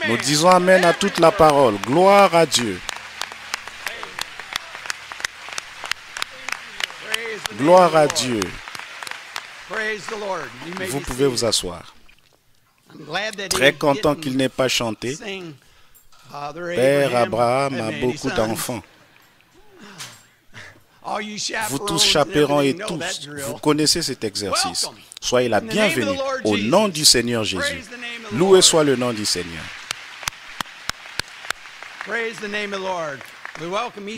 Nous disons Amen à toute la parole. Gloire à Dieu. Gloire à Dieu. Vous pouvez vous asseoir. Très content qu'il n'ait pas chanté. Père Abraham a beaucoup d'enfants. Vous tous, chaperons et tous, vous connaissez cet exercice. Soyez la bienvenue au nom du Seigneur Jésus. Loué soit le nom du Seigneur.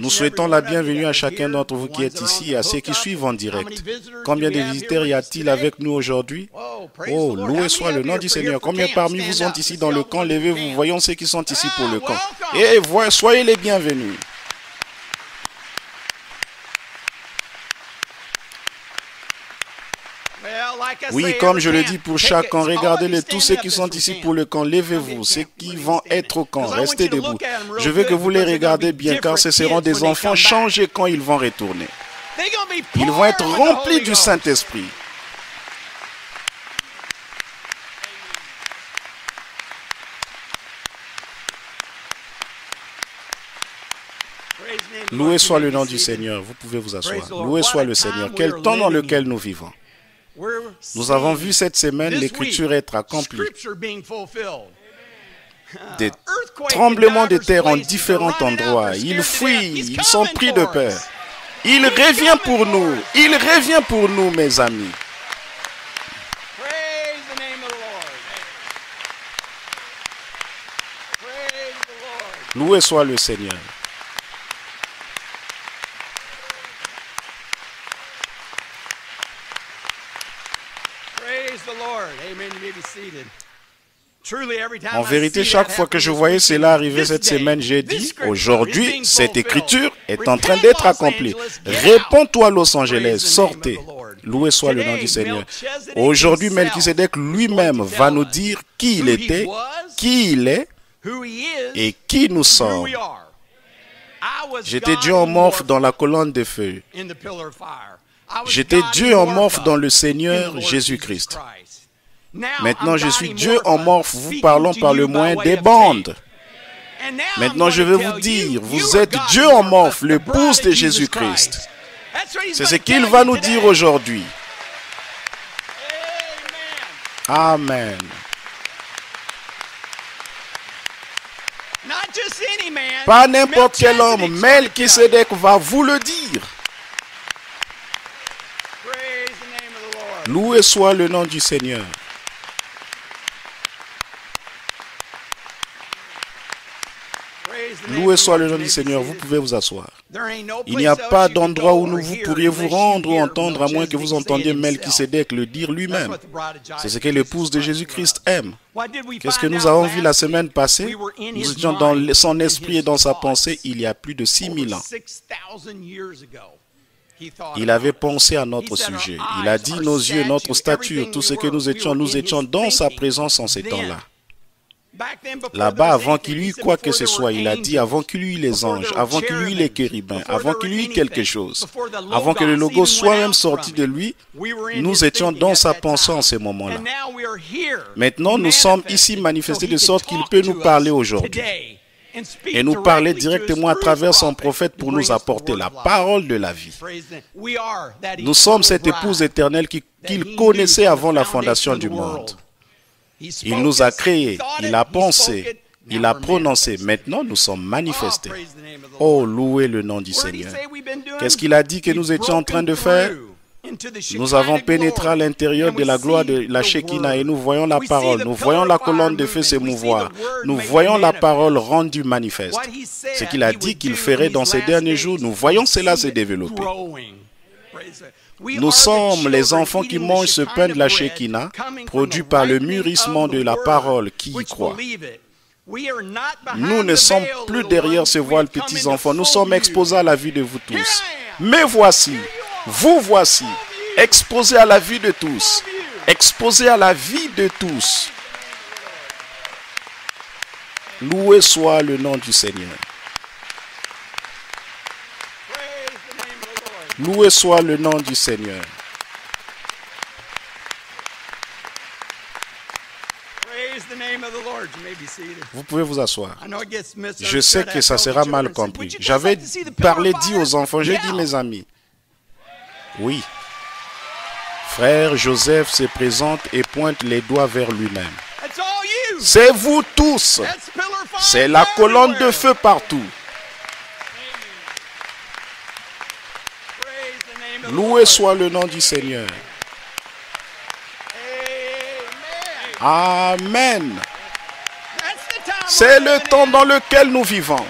Nous souhaitons la bienvenue à chacun d'entre vous qui est ici et à ceux qui suivent en direct. Combien de visiteurs y a-t-il avec nous aujourd'hui? Oh, loué soit le nom du Seigneur. Combien parmi vous sont ici dans le camp? Levez-vous, voyons ceux qui sont ici pour le camp. Et soyez les bienvenus. Oui, comme je le dis pour chaque camp, regardez-les, tous ceux qui sont ici pour le camp, levez-vous, ceux qui vont être au camp, restez debout. Je veux que vous les regardez bien, car ce seront des enfants changés quand ils vont retourner. Ils vont être remplis du Saint-Esprit. Loué soit le nom du Seigneur, vous pouvez vous asseoir. Loué soit le Seigneur, quel temps dans lequel nous vivons. Nous avons vu cette semaine l'Écriture être accomplie. Des tremblements de terre en différents endroits. Ils fuient, ils sont pris de peur. Il revient pour nous. Il revient pour nous, mes amis. Loué soit le Seigneur. En vérité, chaque fois que je voyais cela arriver cette semaine, j'ai dit, aujourd'hui, cette écriture est en train d'être accomplie. Réponds-toi, Los Angeles, sortez. Loué soit le nom du Seigneur. Aujourd'hui, Melchisedec lui-même va nous dire qui il était, qui il est et qui nous sommes. J'étais Dieu en morphe dans la colonne de feu. J'étais Dieu en morphe dans le Seigneur Jésus-Christ. Maintenant, je suis Dieu en morphe, vous parlons par le moyen des bandes. Maintenant, je vais vous dire, vous êtes Dieu en morphe, l'épouse de Jésus-Christ. C'est ce qu'il va nous dire aujourd'hui. Amen. Pas n'importe quel homme, Melchisedec va vous le dire. Loué soit le nom du Seigneur. Loué soit le nom du Seigneur, vous pouvez vous asseoir. Il n'y a pas d'endroit où vous pourriez vous rendre ou entendre à moins que vous entendiez Melchisedec le dire lui-même. C'est ce que l'épouse de Jésus-Christ aime. Qu'est-ce que nous avons vu la semaine passée? Nous étions dans son esprit et dans sa pensée il y a plus de 6000 ans. Il avait pensé à notre sujet. Il a dit nos yeux, notre stature, tout ce que nous étions dans sa présence en ces temps-là. Là-bas, avant qu'il y eût quoi que ce soit, il a dit avant qu'il y eût les anges, avant qu'il y eût les chérubins, avant qu'il y eût quelque chose, avant que le logo soit même sorti de lui, nous étions dans sa pensée en ce moment-là. Maintenant, nous sommes ici manifestés de sorte qu'il peut nous parler aujourd'hui et nous parler directement à travers son prophète pour nous apporter la parole de la vie. Nous sommes cette épouse éternelle qu'il connaissait avant la fondation du monde. Il nous a créés, il a pensé, il a prononcé. Maintenant, nous sommes manifestés. Oh, louez le nom du Seigneur. Qu'est-ce qu'il a dit que nous étions en train de faire? Nous avons pénétré à l'intérieur de la gloire de la Shekinah et nous voyons la parole. Nous voyons la colonne de feu s'émouvoir. Nous voyons la parole rendue manifeste. Ce qu'il a dit qu'il ferait dans ces derniers jours, nous voyons cela se développer. Nous sommes les enfants qui mangent ce pain de la Shekinah, produit par le mûrissement de la parole qui y croit. Nous ne sommes plus derrière ce voile, petits enfants. Nous sommes exposés à la vie de vous tous. Mais voici, vous voici, exposés à la vie de tous. Exposés à la vie de tous. Loué soit le nom du Seigneur. Loué soit le nom du Seigneur. Vous pouvez vous asseoir. Je sais que ça sera mal compris. J'avais dit aux enfants, j'ai dit mes amis. Oui. Frère Joseph se présente et pointe les doigts vers lui-même. C'est vous tous. C'est la colonne de feu partout. Loué soit le nom du Seigneur. Amen. C'est le temps dans lequel nous vivons.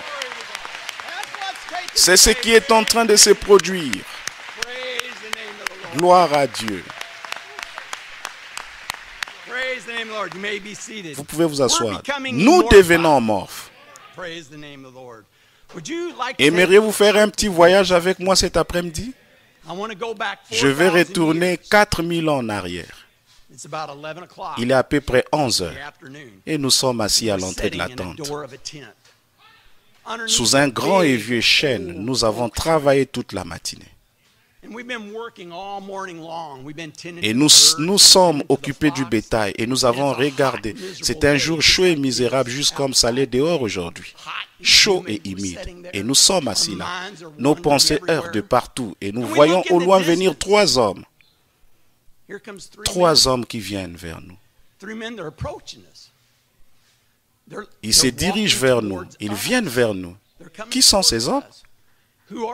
C'est ce qui est en train de se produire. Gloire à Dieu. Vous pouvez vous asseoir. Nous devenons amorphes. Aimeriez-vous faire un petit voyage avec moi cet après-midi? Je vais retourner 4000 ans en arrière. Il est à peu près 11 heures et nous sommes assis à l'entrée de la tente. Sous un grand et vieux chêne, nous avons travaillé toute la matinée. Et nous sommes occupés du bétail et nous avons regardé. C'est un jour chaud et misérable, juste comme ça l'est dehors aujourd'hui. Chaud et humide. Et nous sommes assis là. Nos pensées heurtent de partout et nous voyons au loin venir 3 hommes. 3 hommes qui viennent vers nous. Ils se dirigent vers nous. Ils viennent vers nous. Qui sont ces hommes?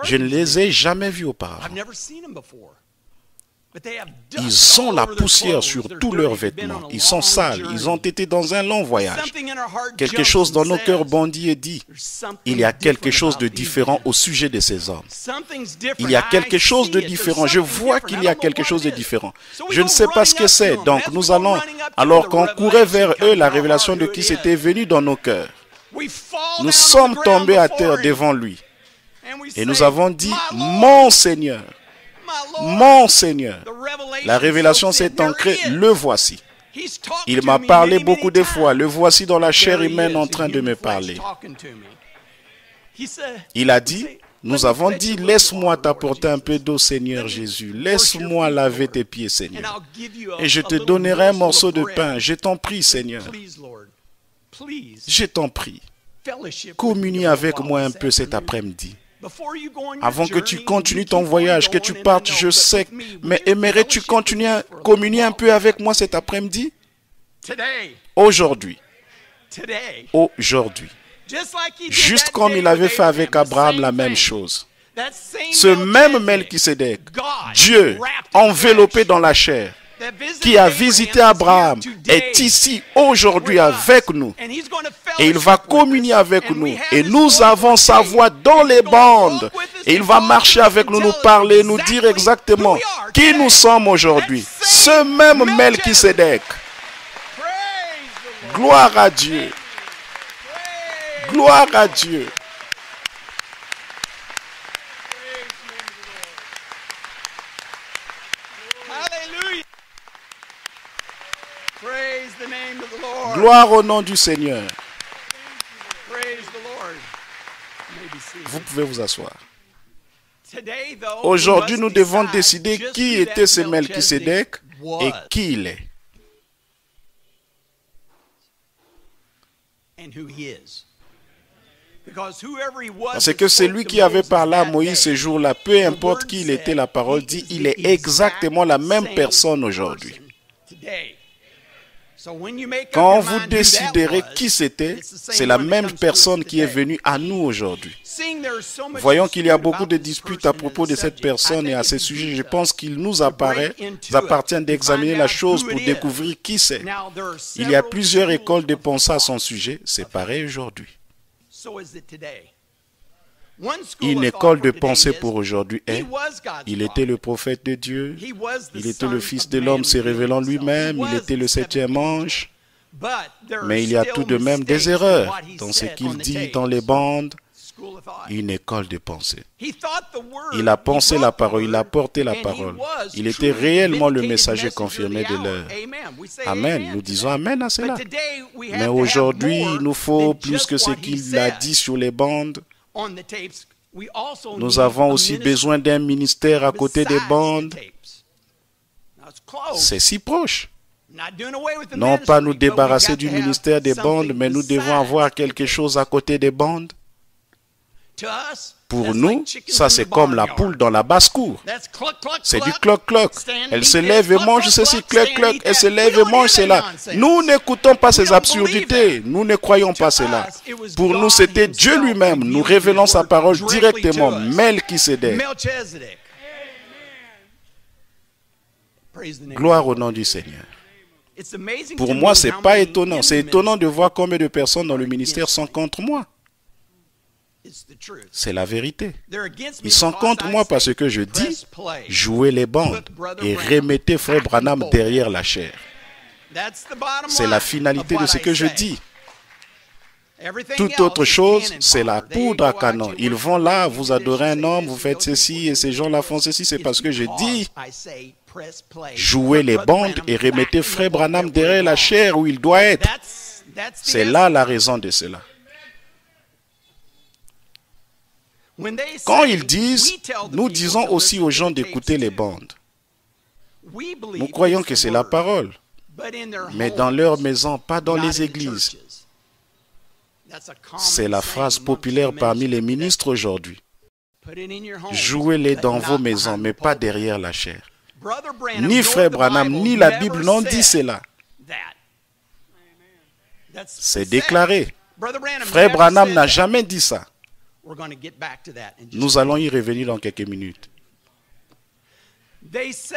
Je ne les ai jamais vus auparavant. Ils ont la poussière sur tous leurs vêtements. Ils sont sales. Ils ont été dans un long voyage. Quelque chose dans nos cœurs bondit et dit, il y a quelque chose de différent au sujet de ces hommes. Il y a quelque chose de différent. Je vois qu'il y a quelque chose de différent. Je ne sais pas ce que c'est. Donc nous allons, alors qu'on courait vers eux, la révélation de qui c'était venue dans nos cœurs. Nous sommes tombés à terre devant lui. Et nous avons dit, mon Seigneur, mon Seigneur. La révélation s'est ancrée, le voici. Il m'a parlé beaucoup de fois, le voici dans la chair humaine en train de me parler. Il a dit, nous avons dit, laisse-moi t'apporter un peu d'eau, Seigneur Jésus. Laisse-moi laver tes pieds, Seigneur. Et je te donnerai un morceau de pain. Je t'en prie, Seigneur. Je t'en prie. Communie avec moi un peu cet après-midi. Avant que tu continues ton voyage, que tu partes, je sais, mais aimerais-tu continuer à communier un peu avec moi cet après-midi? Aujourd'hui. Aujourd'hui. Juste comme il avait fait avec Abraham la même chose. Ce même Melchisédek, Dieu enveloppé dans la chair, qui a visité Abraham, est ici aujourd'hui avec nous. Et il va communier avec nous. Et nous avons sa voix dans les bandes. Et il va marcher avec nous, nous parler, nous dire exactement qui nous sommes aujourd'hui. Ce même Melchisédek. Gloire à Dieu. Gloire à Dieu. Gloire au nom du Seigneur. Vous pouvez vous asseoir. Aujourd'hui, nous devons décider qui était ce Melchisédek et qui il est. Parce que celui qui avait parlé à Moïse ce jour-là, peu importe qui il était, la parole dit, il est exactement la même personne aujourd'hui. Quand vous déciderez qui c'était, c'est la même personne qui est venue à nous aujourd'hui. Voyons qu'il y a beaucoup de disputes à propos de cette personne et à ce sujet. Je pense qu'il nous appartient d'examiner la chose pour découvrir qui c'est. Il y a plusieurs écoles de pensée à son sujet. C'est pareil aujourd'hui. Une école de pensée pour aujourd'hui est, il était le prophète de Dieu, il était le Fils de l'homme se révélant lui-même, il était le 7e ange, mais il y a tout de même des erreurs dans ce qu'il dit dans les bandes. Une école de pensée. Il a pensé la parole, il a porté la parole. Il était réellement le messager confirmé de l'heure. Amen. Nous disons Amen à cela. Mais aujourd'hui, il nous faut plus que ce qu'il a dit sur les bandes. Nous avons aussi besoin d'un ministère à côté des bandes. C'est si proche. Non pas nous débarrasser du ministère des bandes, mais nous devons avoir quelque chose à côté des bandes. Pour nous, ça c'est comme la poule dans la basse-cour. C'est du cloc-cloc. Elle se lève et mange ceci, cloc-cloc. Elle se lève et mange cela. Nous n'écoutons pas ces absurdités. Nous ne croyons pas cela. Pour nous, c'était Dieu lui-même. Nous révélons sa parole directement. Melchisédek. Gloire au nom du Seigneur. Pour moi, ce n'est pas étonnant. C'est étonnant de voir combien de personnes dans le ministère sont contre moi. C'est la vérité. Ils sont contre moi parce que je dis, jouez les bandes et remettez Frère Branham derrière la chair. C'est la finalité de ce que je dis. Toute autre chose, c'est la poudre à canon. Ils vont là, vous adorez un homme, vous faites ceci, et ces gens-là font ceci. C'est parce que je dis, jouez les bandes et remettez Frère Branham derrière la chair où il doit être. C'est là la raison de cela. Quand ils disent, nous disons aussi aux gens d'écouter les bandes. Nous croyons que c'est la parole, mais dans leur maison, pas dans les églises. C'est la phrase populaire parmi les ministres aujourd'hui. Jouez-les dans vos maisons, mais pas derrière la chair. Ni Frère Branham, ni la Bible n'ont dit cela. C'est déclaré. Frère Branham n'a jamais dit ça. Nous allons y revenir dans quelques minutes.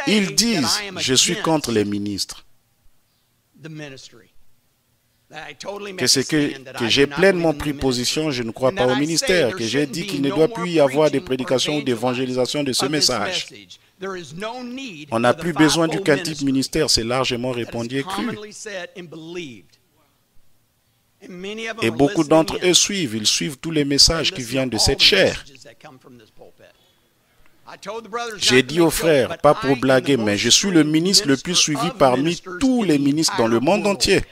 Ils disent, je suis contre les ministres. Que c'est que j'ai pleinement pris position, je ne crois pas au ministère, que j'ai dit qu'il ne doit plus y avoir de prédication ou d'évangélisation de ce message. On n'a plus besoin du quintuple ministère, c'est largement répandu et cru. Et beaucoup d'entre eux suivent, ils suivent tous les messages qui viennent de cette chair. J'ai dit aux frères, pas pour blaguer, mais je suis le ministre le plus suivi parmi tous les ministres dans le monde entier.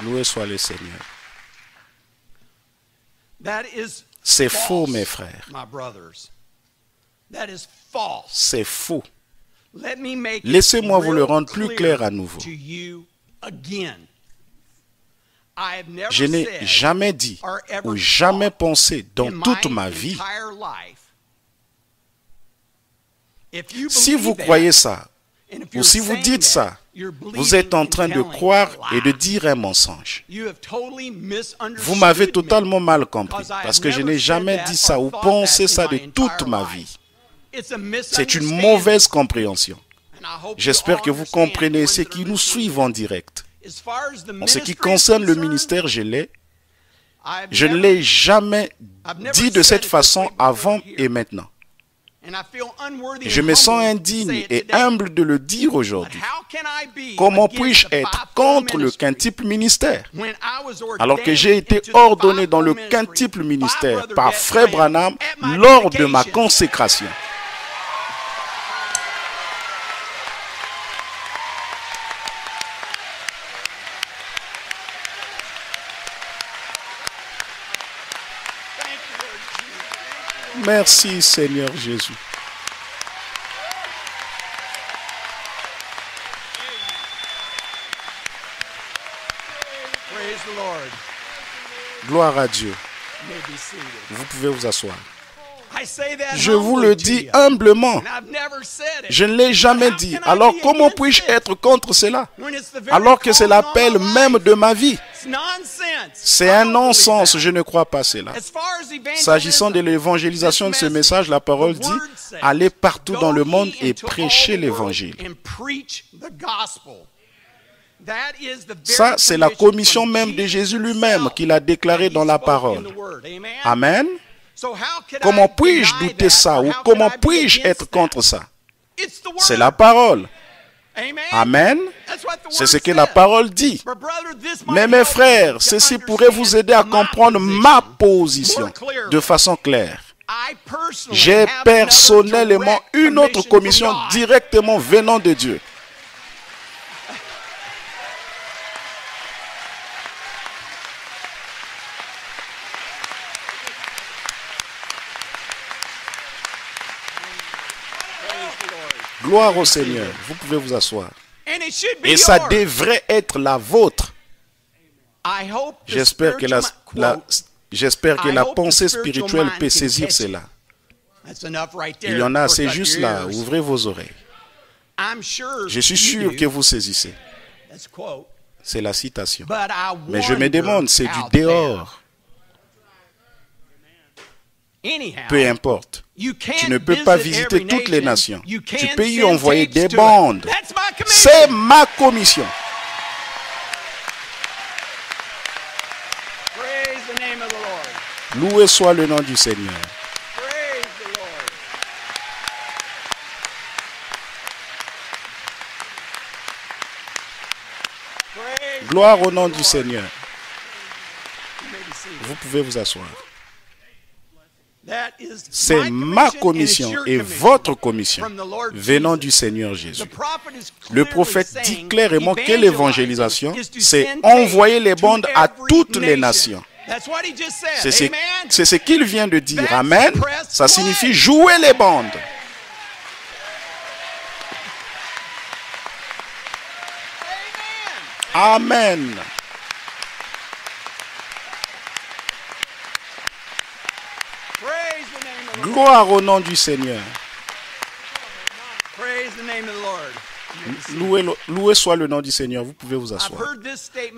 Loué soit le Seigneur. C'est faux, mes frères. C'est faux. Laissez-moi vous le rendre plus clair à nouveau. Je n'ai jamais dit ou jamais pensé dans toute ma vie. Si vous croyez ça, ou si vous dites ça, vous êtes en train de croire et de dire un mensonge. Vous m'avez totalement mal compris, parce que je n'ai jamais dit ça ou pensé ça de toute ma vie. C'est une mauvaise compréhension. J'espère que vous comprenez ceux qui nous suivent en direct. En ce qui concerne le ministère, je ne l'ai jamais dit de cette façon avant et maintenant. Je me sens indigne et humble de le dire aujourd'hui. Comment puis-je être contre le quintuple ministère alors que j'ai été ordonné dans le quintuple ministère par Frère Branham lors de ma consécration? Merci Seigneur Jésus. Gloire à Dieu. Vous pouvez vous asseoir. Je vous le dis humblement. Je ne l'ai jamais dit. Alors comment puis-je être contre cela? Alors que c'est l'appel même de ma vie. C'est un non-sens. Je ne crois pas cela. S'agissant de l'évangélisation de ce message, la parole dit, allez partout dans le monde et prêchez l'évangile. Ça, c'est la commission même de Jésus lui-même qu'il a déclaré dans la parole. Amen. Comment puis-je douter ça ou comment puis-je être contre ça? C'est la parole. Amen. C'est ce que la parole dit. Mais mes frères, ceci pourrait vous aider à comprendre ma position de façon claire. J'ai personnellement une autre commission directement venant de Dieu. Gloire au Seigneur. Vous pouvez vous asseoir. Et ça devrait être la vôtre. J'espère que la pensée spirituelle peut saisir cela. Il y en a assez juste là. Ouvrez vos oreilles. Je suis sûr que vous saisissez. C'est la citation. Mais je me demande, c'est du dehors. Peu importe. Tu ne peux pas visiter toutes les nations. Tu peux y envoyer des bandes. C'est ma commission. Loué soit le nom du Seigneur. Gloire au nom du Seigneur. Vous pouvez vous asseoir. C'est ma commission et votre commission venant du Seigneur Jésus. Le prophète dit clairement que l'évangélisation, c'est envoyer les bandes à toutes les nations. C'est ce qu'il vient de dire. Amen. Ça signifie jouer les bandes. Amen. Gloire au nom du Seigneur. Loué soit le nom du Seigneur. Vous pouvez vous asseoir.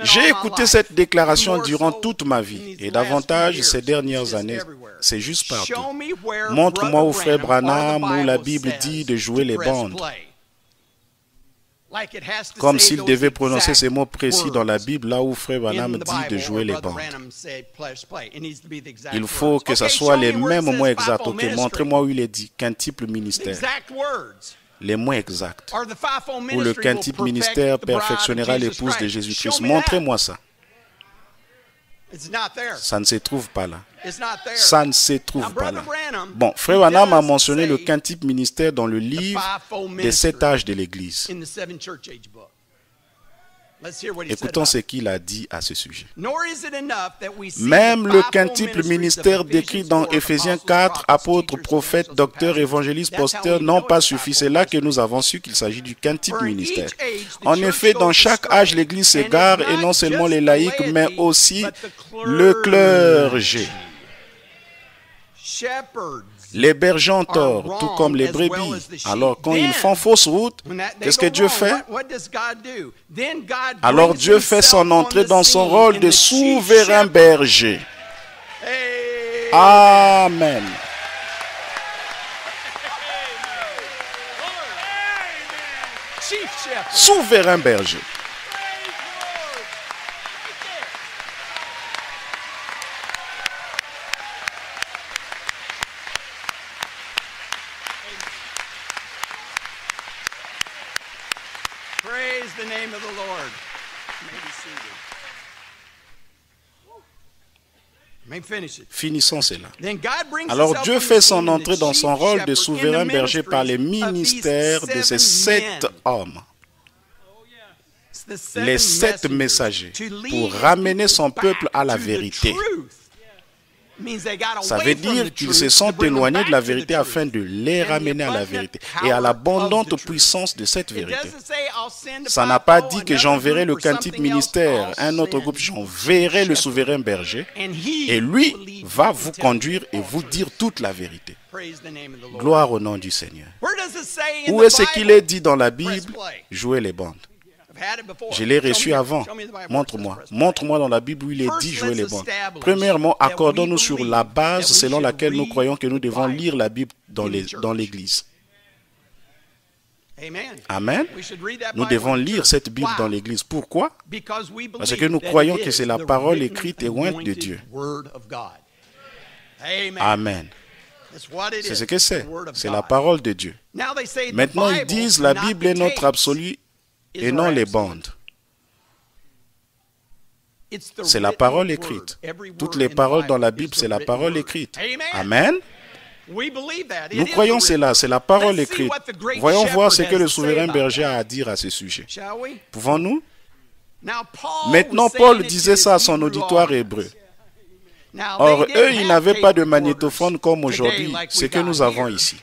J'ai écouté cette déclaration durant toute ma vie et davantage ces dernières années. C'est juste partout. Montre-moi où frère Branham, où la Bible dit de jouer les bandes. Comme s'il devait prononcer ces mots précis dans la Bible, là où frère Branham dit de jouer les bandes. Il faut que ce soit les mêmes mots exacts. Ok, montrez-moi où il est dit quintuple ministère. Les mots exacts. Où le quintuple ministère perfectionnera l'épouse de Jésus-Christ. Montrez-moi ça. Ça ne se trouve pas là. Ça ne se trouve pas là. Bon, frère Branham a mentionné le quintuple ministère dans le livre des 7 âges de l'Église. Écoutons ce qu'il a dit à ce sujet. Même le quintuple ministère décrit dans Éphésiens 4, apôtres, prophètes, docteurs, évangélistes, pasteurs, n'ont pas suffi. C'est là que nous avons su qu'il s'agit du quintuple ministère. En effet, dans chaque âge, l'Église s'égare, et non seulement les laïcs, mais aussi le clergé. Les bergers ont tort, tout comme les brebis. Alors, quand ils font fausse route, qu'est-ce que Dieu fait? Alors, Dieu fait son entrée dans son rôle de souverain berger. Amen. Souverain berger. Finissons cela. Alors Dieu fait son entrée dans son rôle de souverain berger par les ministères de ces 7 hommes. Les 7 messagers pour ramener son peuple à la vérité. Ça veut dire qu'ils se sont éloignés de la vérité afin de les ramener à la vérité et à l'abondante puissance de cette vérité. Ça n'a pas dit que j'enverrai le quintuple ministère, un autre groupe, j'enverrai le souverain berger et lui va vous conduire et vous dire toute la vérité. Gloire au nom du Seigneur. Où est-ce qu'il est dit dans la Bible? Jouez les bandes. Je l'ai reçu avant. Montre-moi. Montre-moi dans la Bible où il est dit jouer les bandes. Premièrement, accordons-nous sur la base selon laquelle nous croyons que nous devons lire la Bible dans l'Église. Amen. Nous devons lire cette Bible dans l'Église. Pourquoi? Parce que nous croyons que c'est la parole écrite et ointe de Dieu. Amen. C'est ce que c'est. C'est la parole de Dieu. Maintenant, ils disent la Bible est notre absolu et non les bandes. C'est la parole écrite. Toutes les paroles dans la Bible, c'est la parole écrite. Amen. Nous croyons cela, c'est la parole écrite. Voyons voir ce que le souverain berger a à dire à ce sujet. Pouvons-nous? Maintenant, Paul disait ça à son auditoire hébreu. Or, eux, ils n'avaient pas de magnétophone comme aujourd'hui, ce que nous avons ici.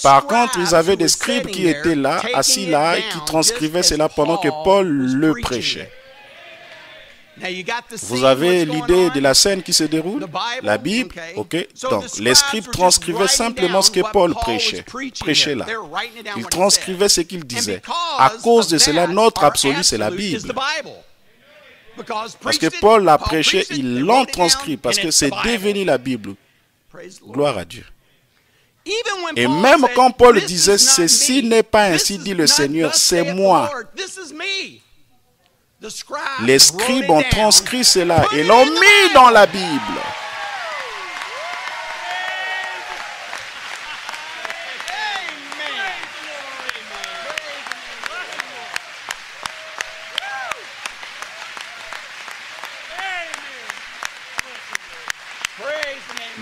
Par contre, ils avaient des scribes qui étaient là, assis là, et qui transcrivaient cela pendant que Paul le prêchait. Vous avez l'idée de la scène qui se déroule? La Bible? Ok. Donc, les scribes transcrivaient simplement ce que Paul prêchait là. Ils transcrivaient ce qu'il disait. À cause de cela, notre absolu, c'est la Bible. Parce que Paul l'a prêché, ils l'ont transcrit, parce que c'est devenu la Bible. Gloire à Dieu. Et même quand Paul disait, ceci n'est pas ainsi dit le Seigneur, c'est moi. Les scribes ont transcrit cela et l'ont mis dans la Bible.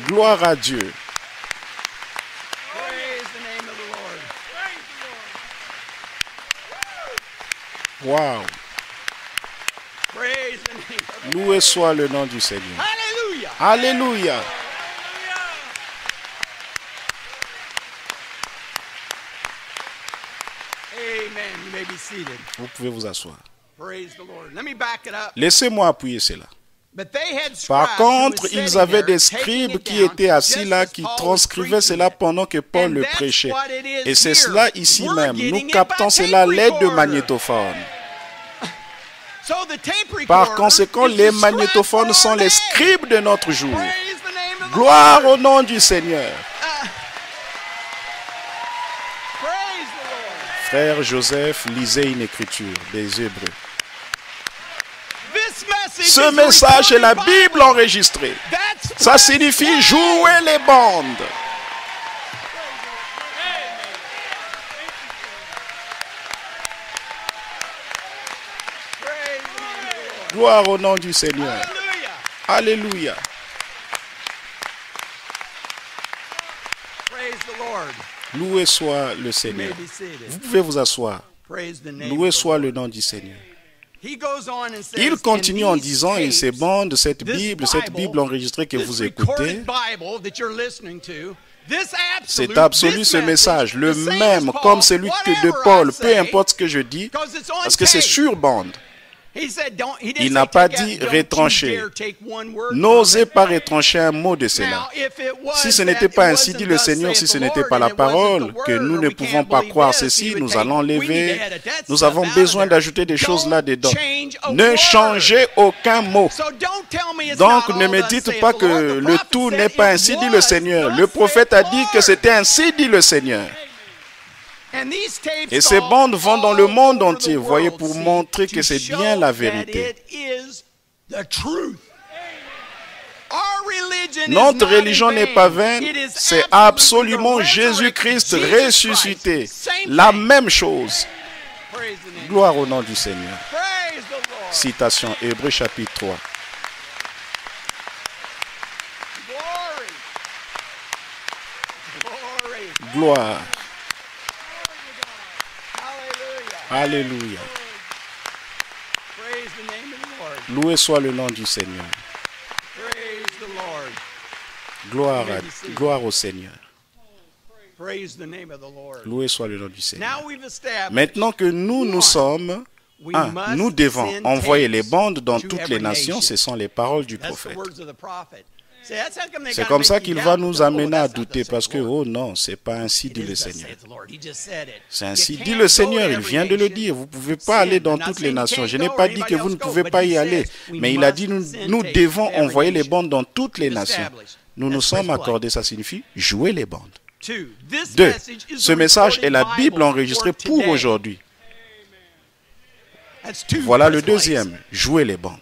Gloire à Dieu. Wow. Loué soit le nom du Seigneur. Alléluia. Vous pouvez vous asseoir. Laissez-moi appuyer cela. Par contre, ils avaient des scribes qui étaient assis là, qui transcrivaient cela pendant que Paul le prêchait. Et c'est cela ici même. Nous captons cela à l'aide de magnétophones. Par conséquent, les magnétophones sont les scribes de notre jour. Gloire au nom du Seigneur. Frère Joseph lisait une écriture des Hébreux. Ce message est la Bible enregistrée. Ça signifie jouer les bandes. Gloire au nom du Seigneur. Alléluia. Loué soit le Seigneur. Vous pouvez vous asseoir. Loué soit le nom du Seigneur. Il continue en disant, et ces bandes, cette Bible enregistrée que vous écoutez, c'est absolu ce message, le même comme celui de Paul, peu importe ce que je dis, parce que c'est sur bande. Il n'a pas dit retrancher. N'osez pas retrancher un mot de cela. Si ce n'était pas ainsi dit le Seigneur, si ce n'était pas la parole, que nous ne pouvons pas croire ceci, nous allons lever. Nous avons besoin d'ajouter des choses là-dedans. Ne changez aucun mot. Donc ne me dites pas que le tout n'est pas ainsi dit le Seigneur. Le prophète a dit que c'était ainsi dit le Seigneur. Et ces bandes vont dans le monde entier, voyez, pour montrer que c'est bien la vérité. Notre religion n'est pas vaine, c'est absolument Jésus-Christ ressuscité. La même chose. Gloire au nom du Seigneur. Citation, Hébreux chapitre 3. Gloire. Alléluia. Loué soit le nom du Seigneur. Gloire au Seigneur. Loué soit le nom du Seigneur. Maintenant que nous sommes, nous devons envoyer les bandes dans toutes les nations, ce sont les paroles du prophète. C'est comme ça qu'il va nous amener à douter parce que, oh non, c'est pas ainsi dit le Seigneur. C'est ainsi dit le Seigneur, il vient de le dire. Vous ne pouvez pas aller dans toutes les nations. Je n'ai pas dit que vous ne pouvez pas y aller, mais il a dit nous devons envoyer les bandes dans toutes les nations. Nous nous sommes accordés, ça signifie jouer les bandes. 2. Ce message est la Bible enregistrée pour aujourd'hui. Voilà le deuxième, jouer les bandes.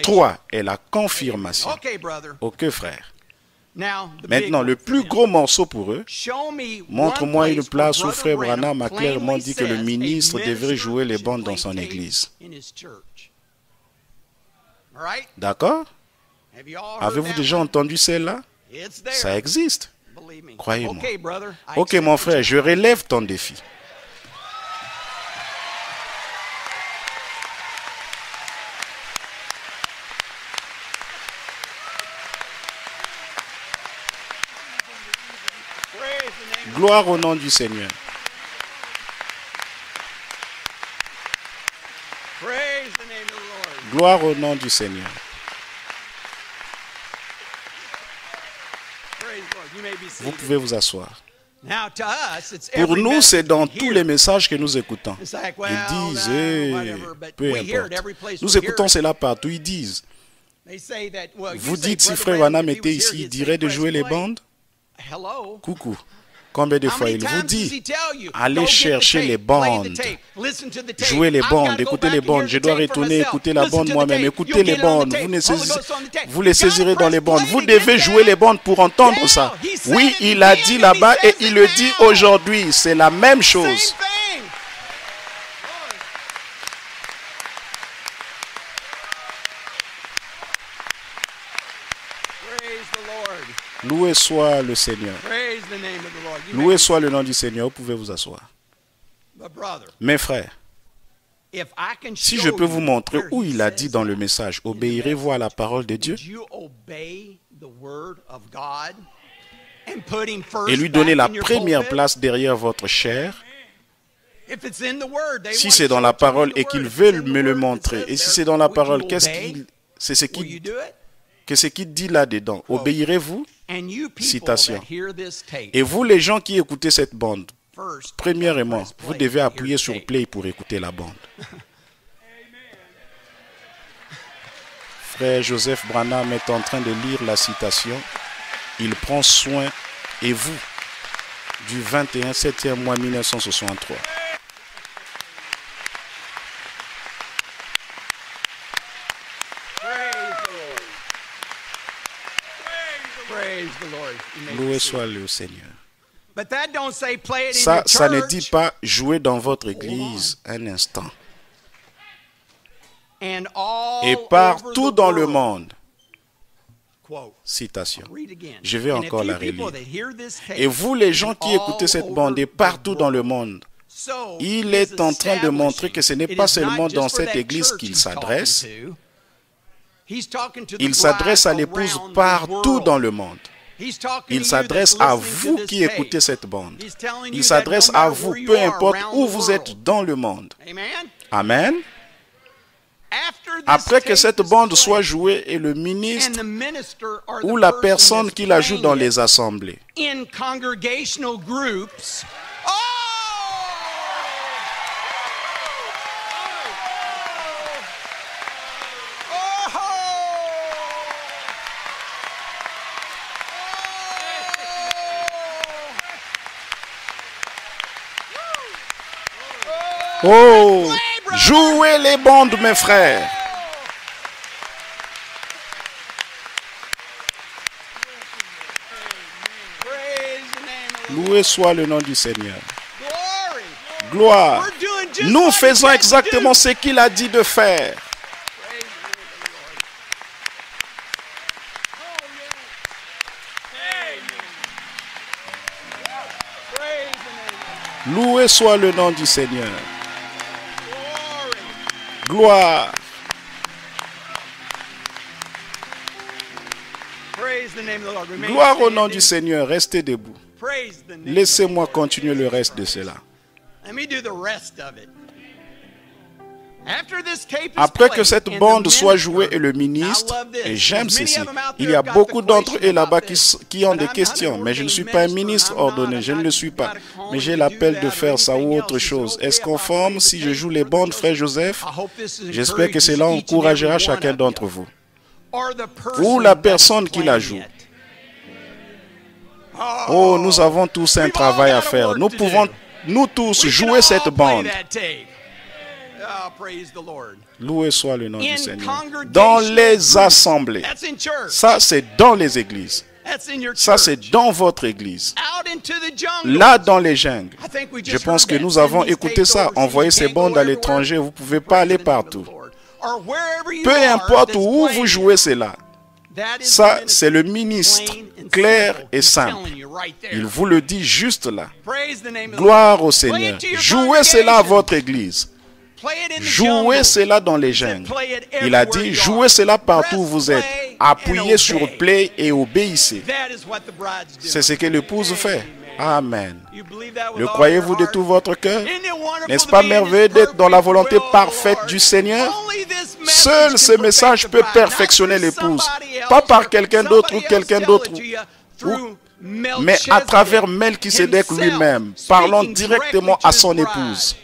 3 est la confirmation. Ok, frère. Maintenant, le plus gros morceau pour eux, montre-moi une place où Frère Branham a clairement dit que le ministre devrait jouer les bandes dans son église. D'accord? Avez-vous déjà entendu celle-là? Ça existe. Croyez-moi. Ok, mon frère, je relève ton défi. Gloire au nom du Seigneur. Gloire au nom du Seigneur. Vous pouvez vous asseoir. Pour nous, c'est dans tous les messages que nous écoutons. Ils disent, peu importe. Nous écoutons cela partout. Ils disent, vous dites si Frère Branham était ici, il dirait de jouer les bandes? Coucou. Combien de fois il vous dit, allez chercher les bandes, jouez les bandes, écoutez les bandes, je dois retourner écouter la bande moi-même, écoutez les bandes, vous les saisirez dans les bandes, vous devez jouer les bandes pour entendre ça. Oui, il a dit là-bas et il le dit aujourd'hui, c'est la même chose. Loué soit le Seigneur. Loué soit le nom du Seigneur. Vous pouvez vous asseoir. Mes frères, si je peux vous montrer où il a dit dans le message, obéirez-vous à la parole de Dieu? Et lui donner la première place derrière votre chair? Si c'est dans la parole et qu'ils veulent me le montrer, et si c'est dans la parole, c'est ce qu'il dit là-dedans. Obéirez-vous? Citation. Et vous, les gens qui écoutez cette bande, premièrement, vous devez appuyer sur play pour écouter la bande. Frère Joseph Branham est en train de lire la citation. Il prend soin, et vous, du 21 7e mois 1963. Loué soit le Seigneur. Ça ne dit pas jouer dans votre église un instant. Et partout dans le monde. Citation. Je vais encore la relire. Et vous, les gens qui écoutez cette bande, et partout dans le monde, il est en train de montrer que ce n'est pas seulement dans cette église qu'il s'adresse. Il s'adresse à l'épouse partout dans le monde. Il s'adresse à vous qui écoutez cette bande. Il s'adresse à vous, peu importe où vous êtes dans le monde. Amen. Après que cette bande soit jouée et le ministre ou la personne qui la joue dans les assemblées. Oh, jouez les bandes, mes frères. Loué soit le nom du Seigneur. Gloire. Nous faisons exactement ce qu'il a dit de faire. Loué soit le nom du Seigneur. Gloire. Gloire au nom du Seigneur. Restez debout. Laissez-moi continuer le reste de cela. Après que cette bande soit jouée et le ministre, et j'aime ceci, il y a beaucoup d'entre eux là-bas qui ont des questions, mais je ne suis pas un ministre ordonné, je ne le suis pas, mais j'ai l'appel de faire ça ou autre chose. Est-ce conforme si je joue les bandes, frère Joseph? J'espère que cela encouragera chacun d'entre vous. Ou la personne qui la joue. Oh, nous avons tous un travail à faire. Nous pouvons, nous tous, jouer cette bande. Loué soit le nom du Seigneur. Dans les assemblées. Ça, c'est dans les églises. Ça, c'est dans votre église. Là, dans les jungles. Je pense que nous avons écouté ça. Envoyer ces bandes à l'étranger, vous ne pouvez pas aller partout. Peu importe où vous jouez, c'est là. Ça, c'est le ministre, clair et simple. Il vous le dit juste là. Gloire au Seigneur. Jouez cela à votre église. Jouez cela dans les jungles. Il a dit, jouez cela partout où vous êtes. Appuyez sur play et obéissez. C'est ce que l'épouse fait. Amen. Le croyez-vous de tout votre cœur? N'est-ce pas merveilleux d'être dans la volonté parfaite du Seigneur? Seul ce message peut perfectionner l'épouse. Pas par quelqu'un d'autre ou quelqu'un d'autre, mais à travers Melchisédek lui-même, parlant directement à son épouse.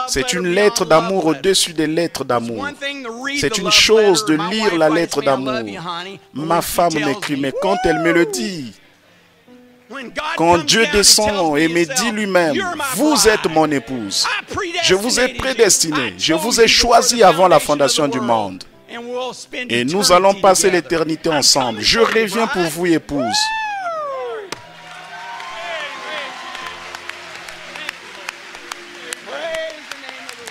C'est une lettre d'amour au-dessus des lettres d'amour. C'est une chose de lire la lettre d'amour. Ma femme m'écrit, mais quand elle me le dit, quand Dieu descend et me dit lui-même, vous êtes mon épouse, je vous ai prédestiné, je vous ai choisi avant la fondation du monde. Et nous allons passer l'éternité ensemble. Je reviens pour vous, épouse.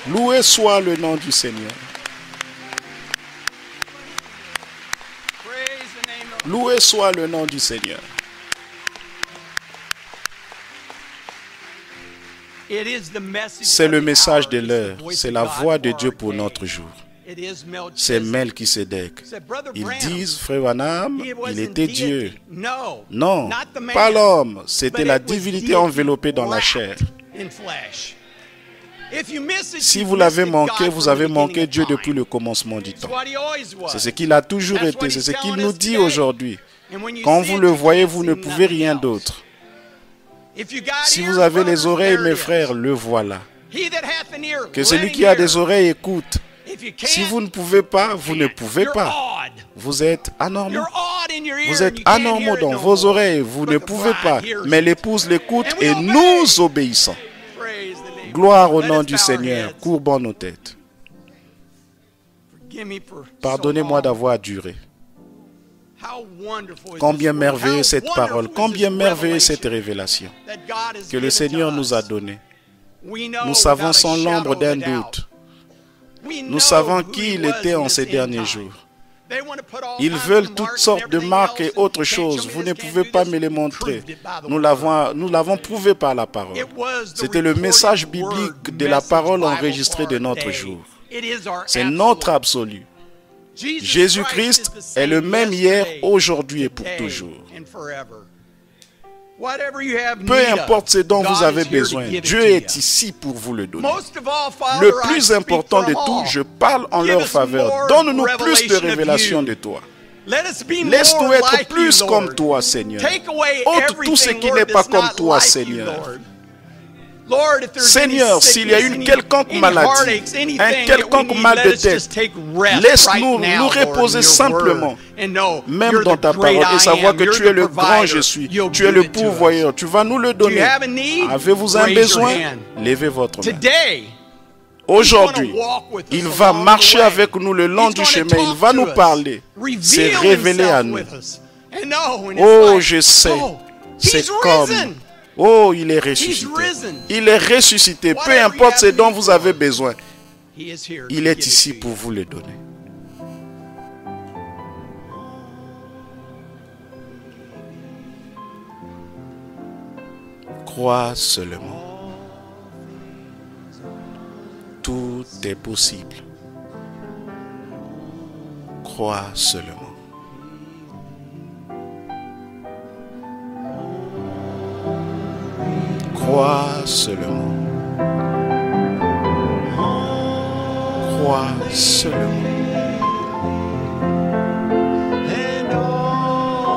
Loué soit le nom du Seigneur. Loué soit le nom du Seigneur. C'est le message de l'heure. C'est la voix de Dieu pour notre jour. C'est Melchisédek. Ils disent, frère Branham, il était Dieu. Non, pas l'homme. C'était la divinité enveloppée dans la chair. Si vous l'avez manqué, vous avez manqué Dieu depuis le commencement du temps. C'est ce qu'il a toujours été. C'est ce qu'il nous dit aujourd'hui. Quand vous le voyez, vous ne pouvez rien d'autre. Si vous avez les oreilles, mes frères, le voilà. Que celui qui a des oreilles écoute. Si vous ne pouvez pas, vous ne pouvez pas. Vous êtes anormaux. Vous êtes anormaux dans vos oreilles. Vous ne pouvez pas. Mais l'épouse l'écoute et nous obéissons. Gloire au nom du Seigneur. Courbons nos têtes. Pardonnez-moi d'avoir duré. Combien merveilleuse cette parole, combien merveilleuse cette révélation que le Seigneur nous a donnée. Nous savons sans l'ombre d'un doute. Nous savons qui il était en ces derniers jours. Ils veulent toutes sortes de marques et autres choses. Vous ne pouvez pas me les montrer. Nous l'avons prouvé par la parole. C'était le message biblique de la parole enregistrée de notre jour. C'est notre absolu. Jésus-Christ est le même hier, aujourd'hui et pour toujours. Peu importe ce dont vous avez besoin, Dieu est ici pour vous le donner. Le plus important de tout, je parle en leur faveur. Donne-nous plus de révélations de toi. Laisse-nous être plus comme toi, Seigneur. Ôte tout ce qui n'est pas comme toi, Seigneur. Seigneur, s'il y a une quelconque maladie, un quelconque mal de tête, laisse-nous nous reposer simplement, même dans ta parole, et savoir que tu es le grand je suis, tu es le pourvoyeur, tu vas nous le donner. Avez-vous un besoin? Levez votre main. Aujourd'hui, il va marcher avec nous le long du chemin, il va nous parler, se révéler à nous. Oh, je sais, c'est comme... Oh, il est ressuscité. Il est ressuscité. Peu importe ce dont vous avez besoin. Il est ici pour vous le donner. Crois seulement. Tout est possible. Crois seulement. Crois seulement. Crois seulement.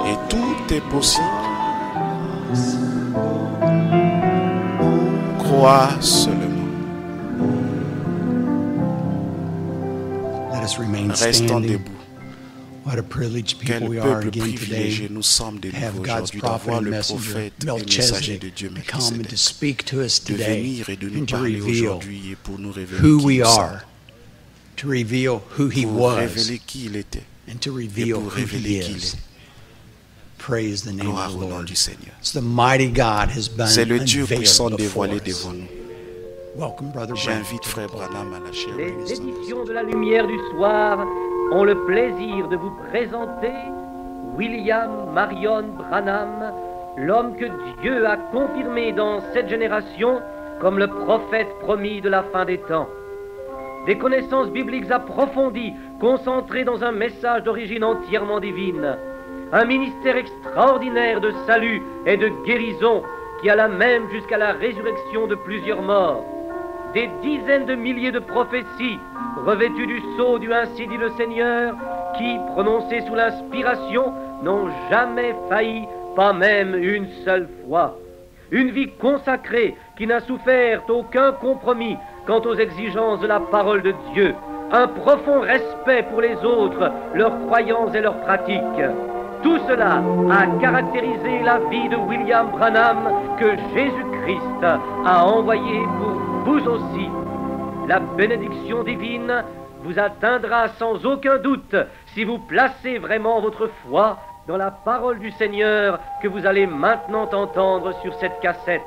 Et tout est possible. Crois seulement. Restons debout. Quel peuple privilégié nous sommes de nouveau aujourd'hui d'avoir le prophète et messager de Dieu Melchisédek de venir et de nous parler aujourd'hui et pour nous révéler qui nous sommes, pour révéler qui il était et pour révéler qui il est. Praise the name Gloire of the au nom Lord. du Seigneur. It's the mighty God has been C'est le Dieu puissant unveiled before dévoilé us. devant nous. Welcome, Brother Branham. J'invite Frère Branham à la chaire Les bénissante. éditions de la lumière du soir ont le plaisir de vous présenter William Marion Branham, l'homme que Dieu a confirmé dans cette génération comme le prophète promis de la fin des temps. Des connaissances bibliques approfondies, concentrées dans un message d'origine entièrement divine. Un ministère extraordinaire de salut et de guérison qui alla même jusqu'à la résurrection de plusieurs morts. Des dizaines de milliers de prophéties revêtues du sceau du ainsi dit le Seigneur, qui, prononcées sous l'inspiration, n'ont jamais failli, pas même une seule fois. Une vie consacrée qui n'a souffert aucun compromis quant aux exigences de la parole de Dieu. Un profond respect pour les autres, leurs croyances et leurs pratiques. Tout cela a caractérisé la vie de William Branham que Jésus-Christ a envoyé pour vous aussi. La bénédiction divine vous atteindra sans aucun doute si vous placez vraiment votre foi dans la parole du Seigneur que vous allez maintenant entendre sur cette cassette.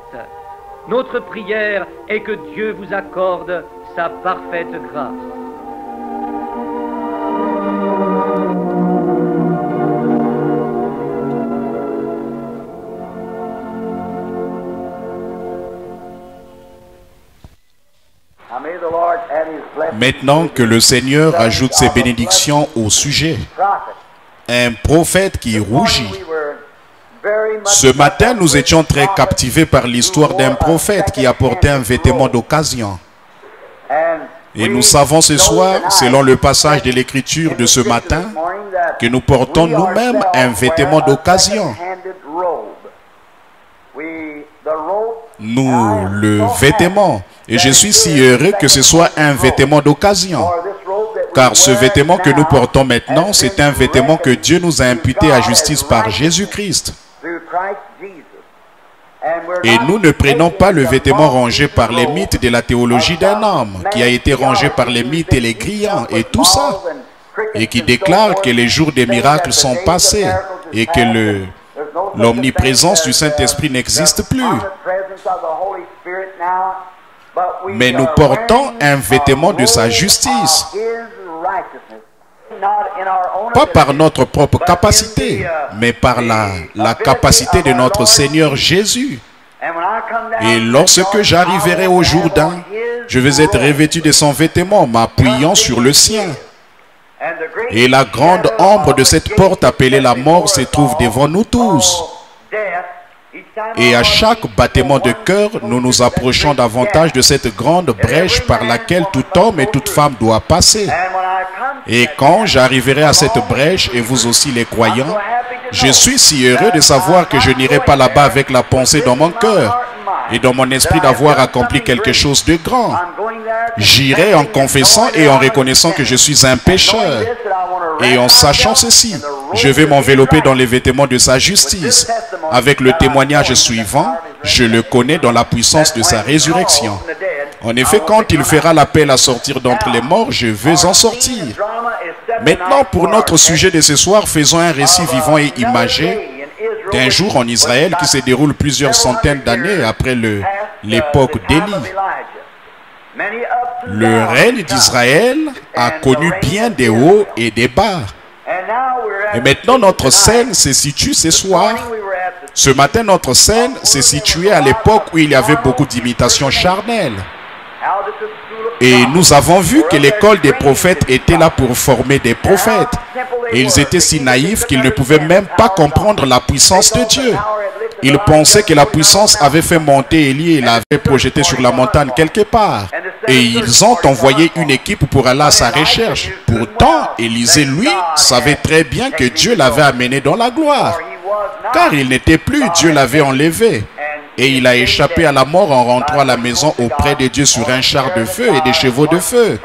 Notre prière est que Dieu vous accorde sa parfaite grâce. Maintenant que le Seigneur ajoute ses bénédictions au sujet, un prophète qui rougit. Ce matin, nous étions très captivés par l'histoire d'un prophète qui apportait un vêtement d'occasion. Et nous savons ce soir, selon le passage de l'Écriture de ce matin, que nous portons nous-mêmes un vêtement d'occasion. Nous le vêtement. Et je suis si heureux que ce soit un vêtement d'occasion. Car ce vêtement que nous portons maintenant, c'est un vêtement que Dieu nous a imputé à justice par Jésus-Christ. Et nous ne prenons pas le vêtement rangé par les mythes de la théologie d'un homme, qui a été rangé par les mythes et les grillants et tout ça, et qui déclare que les jours des miracles sont passés et que l'omniprésence du Saint-Esprit n'existe plus. Mais nous portons un vêtement de sa justice. Pas par notre propre capacité, mais par la capacité de notre Seigneur Jésus. Et lorsque j'arriverai au Jourdain, je vais être revêtu de son vêtement, m'appuyant sur le sien. Et la grande ombre de cette porte appelée la mort se trouve devant nous tous. Et à chaque battement de cœur, nous nous approchons davantage de cette grande brèche par laquelle tout homme et toute femme doit passer. Et quand j'arriverai à cette brèche, et vous aussi les croyants, je suis si heureux de savoir que je n'irai pas là-bas avec la pensée dans mon cœur et dans mon esprit d'avoir accompli quelque chose de grand. J'irai en confessant et en reconnaissant que je suis un pécheur. Et en sachant ceci, je vais m'envelopper dans les vêtements de sa justice. Avec le témoignage suivant, je le connais dans la puissance de sa résurrection. En effet, quand il fera l'appel à sortir d'entre les morts, je veux en sortir. Maintenant, pour notre sujet de ce soir, faisons un récit vivant et imagé d'un jour en Israël qui se déroule plusieurs centaines d'années après l'époque d'Élie. Le règne d'Israël a connu bien des hauts et des bas. Et maintenant, notre scène se situe ce soir. Ce matin, notre scène s'est située à l'époque où il y avait beaucoup d'imitations charnelles. Et nous avons vu que l'école des prophètes était là pour former des prophètes. Et ils étaient si naïfs qu'ils ne pouvaient même pas comprendre la puissance de Dieu. Ils pensaient que la puissance avait fait monter Élie et l'avait projeté sur la montagne quelque part. Et ils ont envoyé une équipe pour aller à sa recherche. Pourtant, Élisée, lui, savait très bien que Dieu l'avait amené dans la gloire. Car il n'était plus, Dieu l'avait enlevé. Et il a échappé à la mort en rentrant à la maison auprès de Dieu sur un char de feu et des chevaux de feu.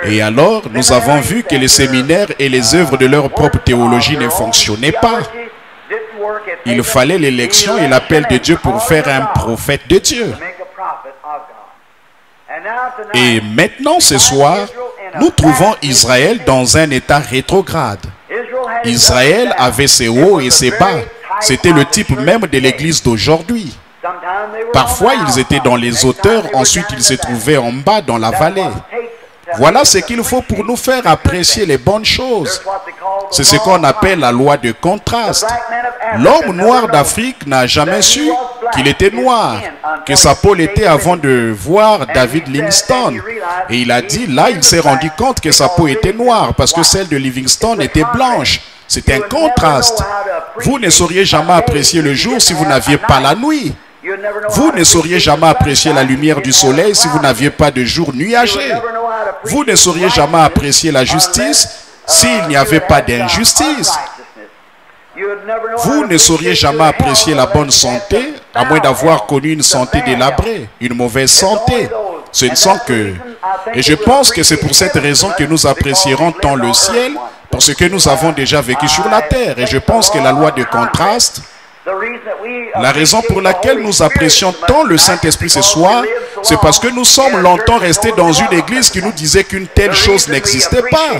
Et alors, nous avons vu que les séminaires et les œuvres de leur propre théologie ne fonctionnaient pas. Il fallait l'élection et l'appel de Dieu pour faire un prophète de Dieu. Et maintenant, ce soir, nous trouvons Israël dans un état rétrograde. Israël avait ses hauts et ses bas. C'était le type même de l'église d'aujourd'hui. Parfois, ils étaient dans les hauteurs, ensuite ils se trouvaient en bas dans la vallée. Voilà ce qu'il faut pour nous faire apprécier les bonnes choses. C'est ce qu'on appelle la loi de contraste. L'homme noir d'Afrique n'a jamais su qu'il était noir, que sa peau l'était avant de voir David Livingstone. Et il a dit, là, il s'est rendu compte que sa peau était noire parce que celle de Livingstone était blanche. C'est un contraste. Vous ne sauriez jamais apprécier le jour si vous n'aviez pas la nuit. Vous ne sauriez jamais apprécier la lumière du soleil si vous n'aviez pas de jour nuagé. Vous ne sauriez jamais apprécier la justice s'il n'y avait pas d'injustice. Vous ne sauriez jamais apprécier la bonne santé à moins d'avoir connu une santé délabrée, une mauvaise santé. Ce ne sont que... Et je pense que c'est pour cette raison que nous apprécierons tant le ciel, parce que nous avons déjà vécu sur la terre. Et je pense que la loi de contraste, la raison pour laquelle nous apprécions tant le Saint-Esprit ce soir, c'est parce que nous sommes longtemps restés dans une église qui nous disait qu'une telle chose n'existait pas.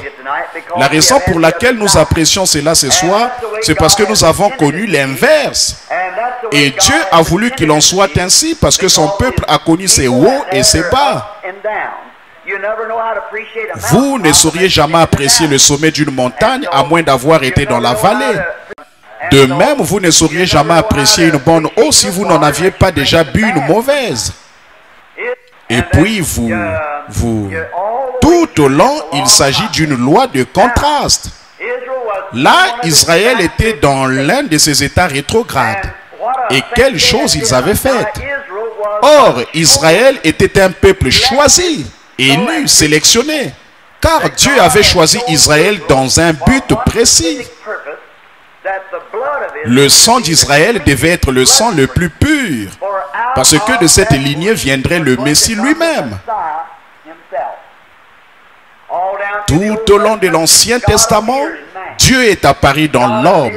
La raison pour laquelle nous apprécions cela ce soir, c'est parce que nous avons connu l'inverse. Et Dieu a voulu qu'il en soit ainsi parce que son peuple a connu ses hauts et ses bas. Vous ne sauriez jamais apprécier le sommet d'une montagne à moins d'avoir été dans la vallée. De même, vous ne sauriez jamais apprécier une bonne eau si vous n'en aviez pas déjà bu une mauvaise. Et puis, tout au long, il s'agit d'une loi de contraste. Là, Israël était dans l'un de ses états rétrogrades. Et quelle chose ils avaient faite. Or, Israël était un peuple choisi, élu, sélectionné. Car Dieu avait choisi Israël dans un but précis. Le sang d'Israël devait être le sang le plus pur, parce que de cette lignée viendrait le Messie lui-même. Tout au long de l'Ancien Testament, Dieu est apparu dans l'homme.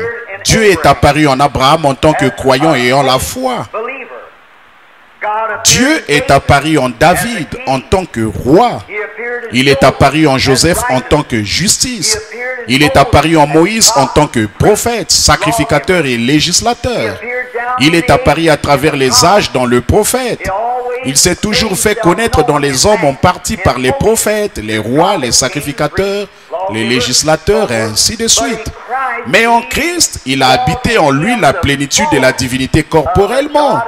Dieu est apparu en Abraham en tant que croyant ayant la foi. Dieu est apparu en David en tant que roi. Il est apparu en Joseph en tant que justice. Il est apparu en Moïse en tant que prophète, sacrificateur et législateur. Il est apparu à travers les âges dans le prophète. Il s'est toujours fait connaître dans les hommes en partie par les prophètes, les rois, les sacrificateurs, les législateurs et ainsi de suite. Mais en Christ, il a habité en lui la plénitude de la divinité corporellement.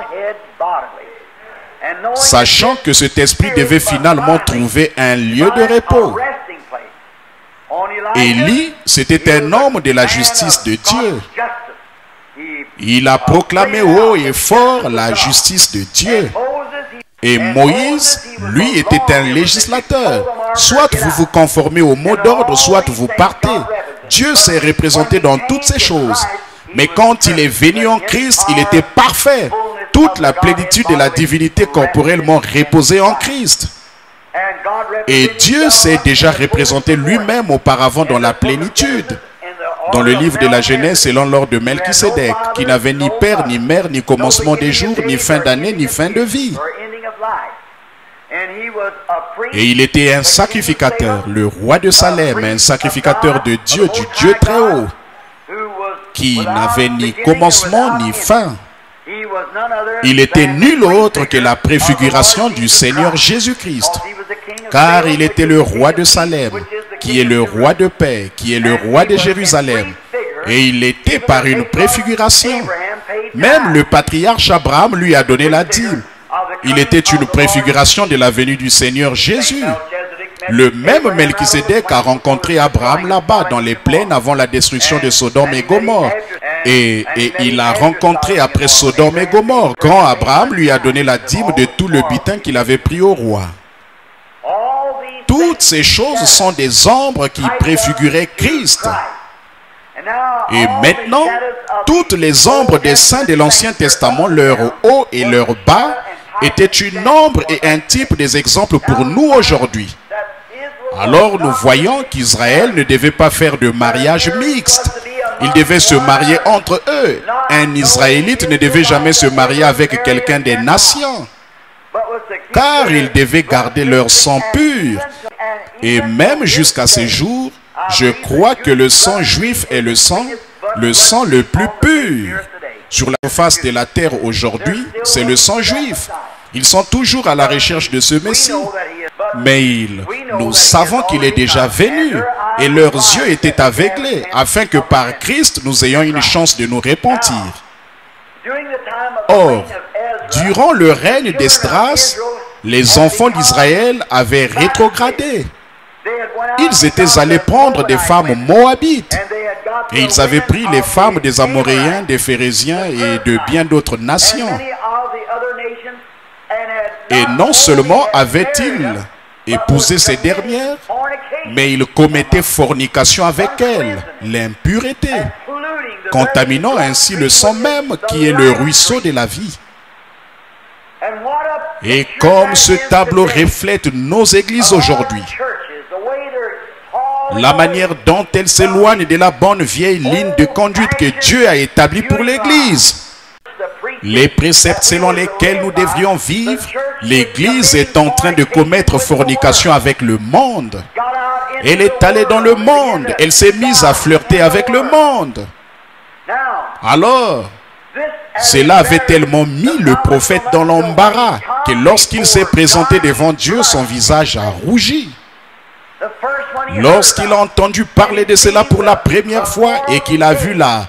Sachant que cet esprit devait finalement trouver un lieu de repos. Élie, c'était un homme de la justice de Dieu. Il a proclamé haut et fort la justice de Dieu. Et Moïse, lui, était un législateur. Soit vous vous conformez au mot d'ordre, soit vous partez. Dieu s'est représenté dans toutes ces choses. Mais quand il est venu en Christ, il était parfait. Toute la plénitude de la divinité corporellement reposait en Christ. Et Dieu s'est déjà représenté lui-même auparavant dans la plénitude. Dans le livre de la Genèse, selon l'ordre de Melchisédek, qui n'avait ni père, ni mère, ni commencement des jours, ni fin d'année, ni fin de vie. Et il était un sacrificateur, le roi de Salem, un sacrificateur de Dieu, du Dieu très haut, qui n'avait ni commencement, ni fin. Il était nul autre que la préfiguration du Seigneur Jésus-Christ, car il était le roi de Salem, qui est le roi de paix, qui est le roi de Jérusalem. Et il était par une préfiguration. Même le patriarche Abraham lui a donné la dîme. Il était une préfiguration de la venue du Seigneur Jésus. Le même Melchisédek a rencontré Abraham là-bas dans les plaines avant la destruction de Sodome et Gomorrhe. Et il l'a rencontré après Sodome et Gomorrhe, quand Abraham lui a donné la dîme de tout le butin qu'il avait pris au roi. Toutes ces choses sont des ombres qui préfiguraient Christ. Et maintenant, toutes les ombres des saints de l'Ancien Testament, leur haut et leur bas, étaient une ombre et un type des exemples pour nous aujourd'hui. Alors nous voyons qu'Israël ne devait pas faire de mariage mixte. Ils devaient se marier entre eux. Un Israélite ne devait jamais se marier avec quelqu'un des nations, car ils devaient garder leur sang pur. Et même jusqu'à ce jour, Je crois que le sang juif est le sang le plus pur. Sur la surface de la terre aujourd'hui, c'est le sang juif. Ils sont toujours à la recherche de ce Messie. Mais nous savons qu'il est déjà venu et leurs yeux étaient aveuglés afin que par Christ nous ayons une chance de nous repentir. Or, durant le règne d'Esdras, les enfants d'Israël avaient rétrogradé. Ils étaient allés prendre des femmes moabites et ils avaient pris les femmes des Amoréens, des Phérésiens et de bien d'autres nations. Et non seulement avaient-ils épousé ces dernières, mais ils commettaient fornication avec elles, l'impureté, contaminant ainsi le sang même qui est le ruisseau de la vie. Et comme ce tableau reflète nos églises aujourd'hui, la manière dont elles s'éloignent de la bonne vieille ligne de conduite que Dieu a établie pour l'Église, les préceptes selon lesquels nous devrions vivre, l'Église est en train de commettre fornication avec le monde. Elle est allée dans le monde, elle s'est mise à flirter avec le monde. Alors, cela avait tellement mis le prophète dans l'embarras que lorsqu'il s'est présenté devant Dieu, son visage a rougi. Lorsqu'il a entendu parler de cela pour la première fois et qu'il a vu la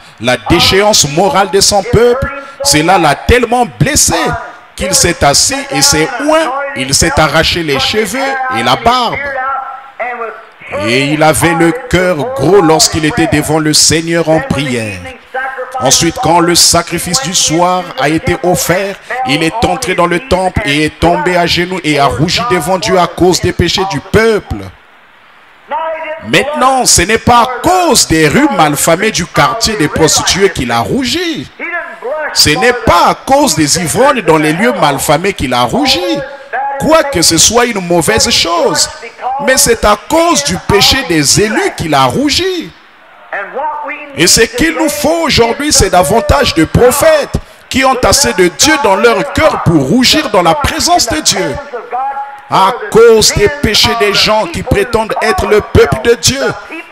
déchéance morale de son peuple, cela l'a tellement blessé qu'il s'est assis et s'est oint, il s'est arraché les cheveux et la barbe. Et il avait le cœur gros lorsqu'il était devant le Seigneur en prière. Ensuite, quand le sacrifice du soir a été offert, il est entré dans le temple et est tombé à genoux et a rougi devant Dieu à cause des péchés du peuple. Maintenant, ce n'est pas à cause des rues malfamées du quartier des prostituées qu'il a rougi. Ce n'est pas à cause des ivrognes dans les lieux malfamés qu'il a rougi. Quoique ce soit une mauvaise chose. Mais c'est à cause du péché des élus qu'il a rougi. Et ce qu'il nous faut aujourd'hui, c'est davantage de prophètes qui ont assez de Dieu dans leur cœur pour rougir dans la présence de Dieu. À cause des péchés des gens qui prétendent être le peuple de Dieu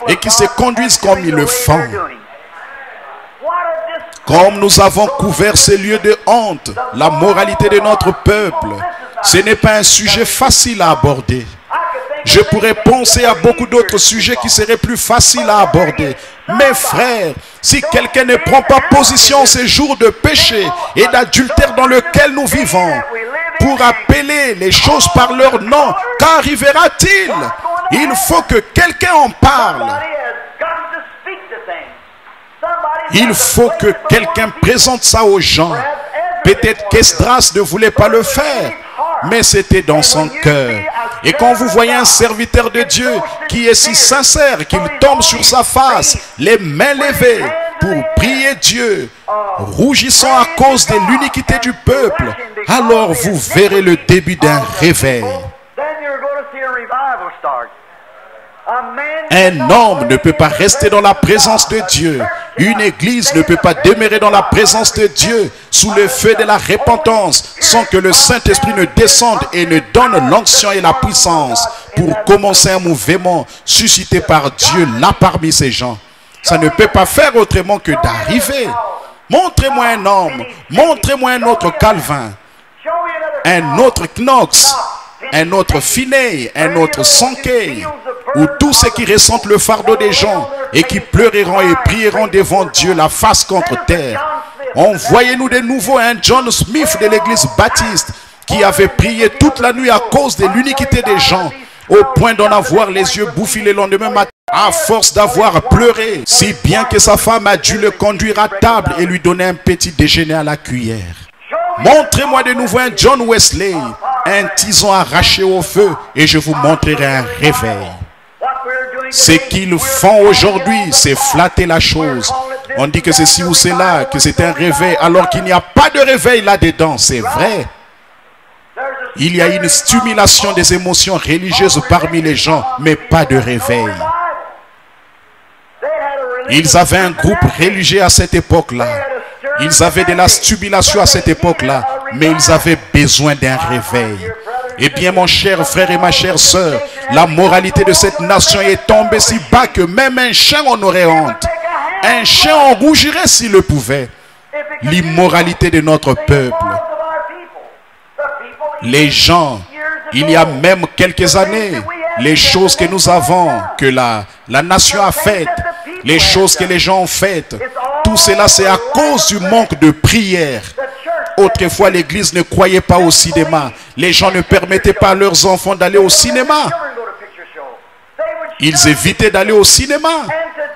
et qui se conduisent comme ils le font. Comme nous avons couvert ces lieux de honte, la moralité de notre peuple, ce n'est pas un sujet facile à aborder. Je pourrais penser à beaucoup d'autres sujets qui seraient plus faciles à aborder. Mes frères, si quelqu'un ne prend pas position ces jours de péché et d'adultère dans lequel nous vivons, pour appeler les choses par leur nom, qu'arrivera-t-il? Il faut que quelqu'un en parle. Il faut que quelqu'un présente ça aux gens. Peut-être qu'Esdras ne voulait pas le faire, mais c'était dans son cœur. Et quand vous voyez un serviteur de Dieu qui est si sincère qu'il tombe sur sa face, les mains levées pour prier Dieu, rougissant à cause de l'iniquité du peuple, alors vous verrez le début d'un réveil. Un homme ne peut pas rester dans la présence de Dieu. Une église ne peut pas demeurer dans la présence de Dieu sous le feu de la repentance sans que le Saint-Esprit ne descende et ne donne l'onction et la puissance pour commencer un mouvement suscité par Dieu là parmi ces gens. Ça ne peut pas faire autrement que d'arriver. Montrez-moi un homme, montrez-moi un autre Calvin, un autre Knox, un autre Finney, un autre Sankey, ou tous ceux qui ressentent le fardeau des gens et qui pleureront et prieront devant Dieu la face contre terre. Envoyez-nous de nouveau un John Smith de l'église baptiste qui avait prié toute la nuit à cause de l'iniquité des gens, au point d'en avoir les yeux bouffis le lendemain matin, à force d'avoir pleuré, si bien que sa femme a dû le conduire à table et lui donner un petit déjeuner à la cuillère. Montrez-moi de nouveau un John Wesley, un tison arraché au feu, et je vous montrerai un réveil. Ce qu'ils font aujourd'hui, c'est flatter la chose. On dit que c'est ci ou c'est là, que c'est un réveil, alors qu'il n'y a pas de réveil là-dedans, c'est vrai. Il y a une stimulation des émotions religieuses parmi les gens, mais pas de réveil. Ils avaient un groupe religieux à cette époque-là. Ils avaient de la stimulation à cette époque-là, mais ils avaient besoin d'un réveil. Eh bien, mon cher frère et ma chère sœur, la moralité de cette nation est tombée si bas que même un chien en aurait honte. Un chien en rougirait s'il le pouvait. L'immoralité de notre peuple. Les gens, il y a même quelques années, les choses que nous avons, que la nation a faites, les choses que les gens ont faites, tout cela c'est à cause du manque de prière. Autrefois, l'église ne croyait pas au cinéma. Les gens ne permettaient pas à leurs enfants d'aller au cinéma. Ils évitaient d'aller au cinéma.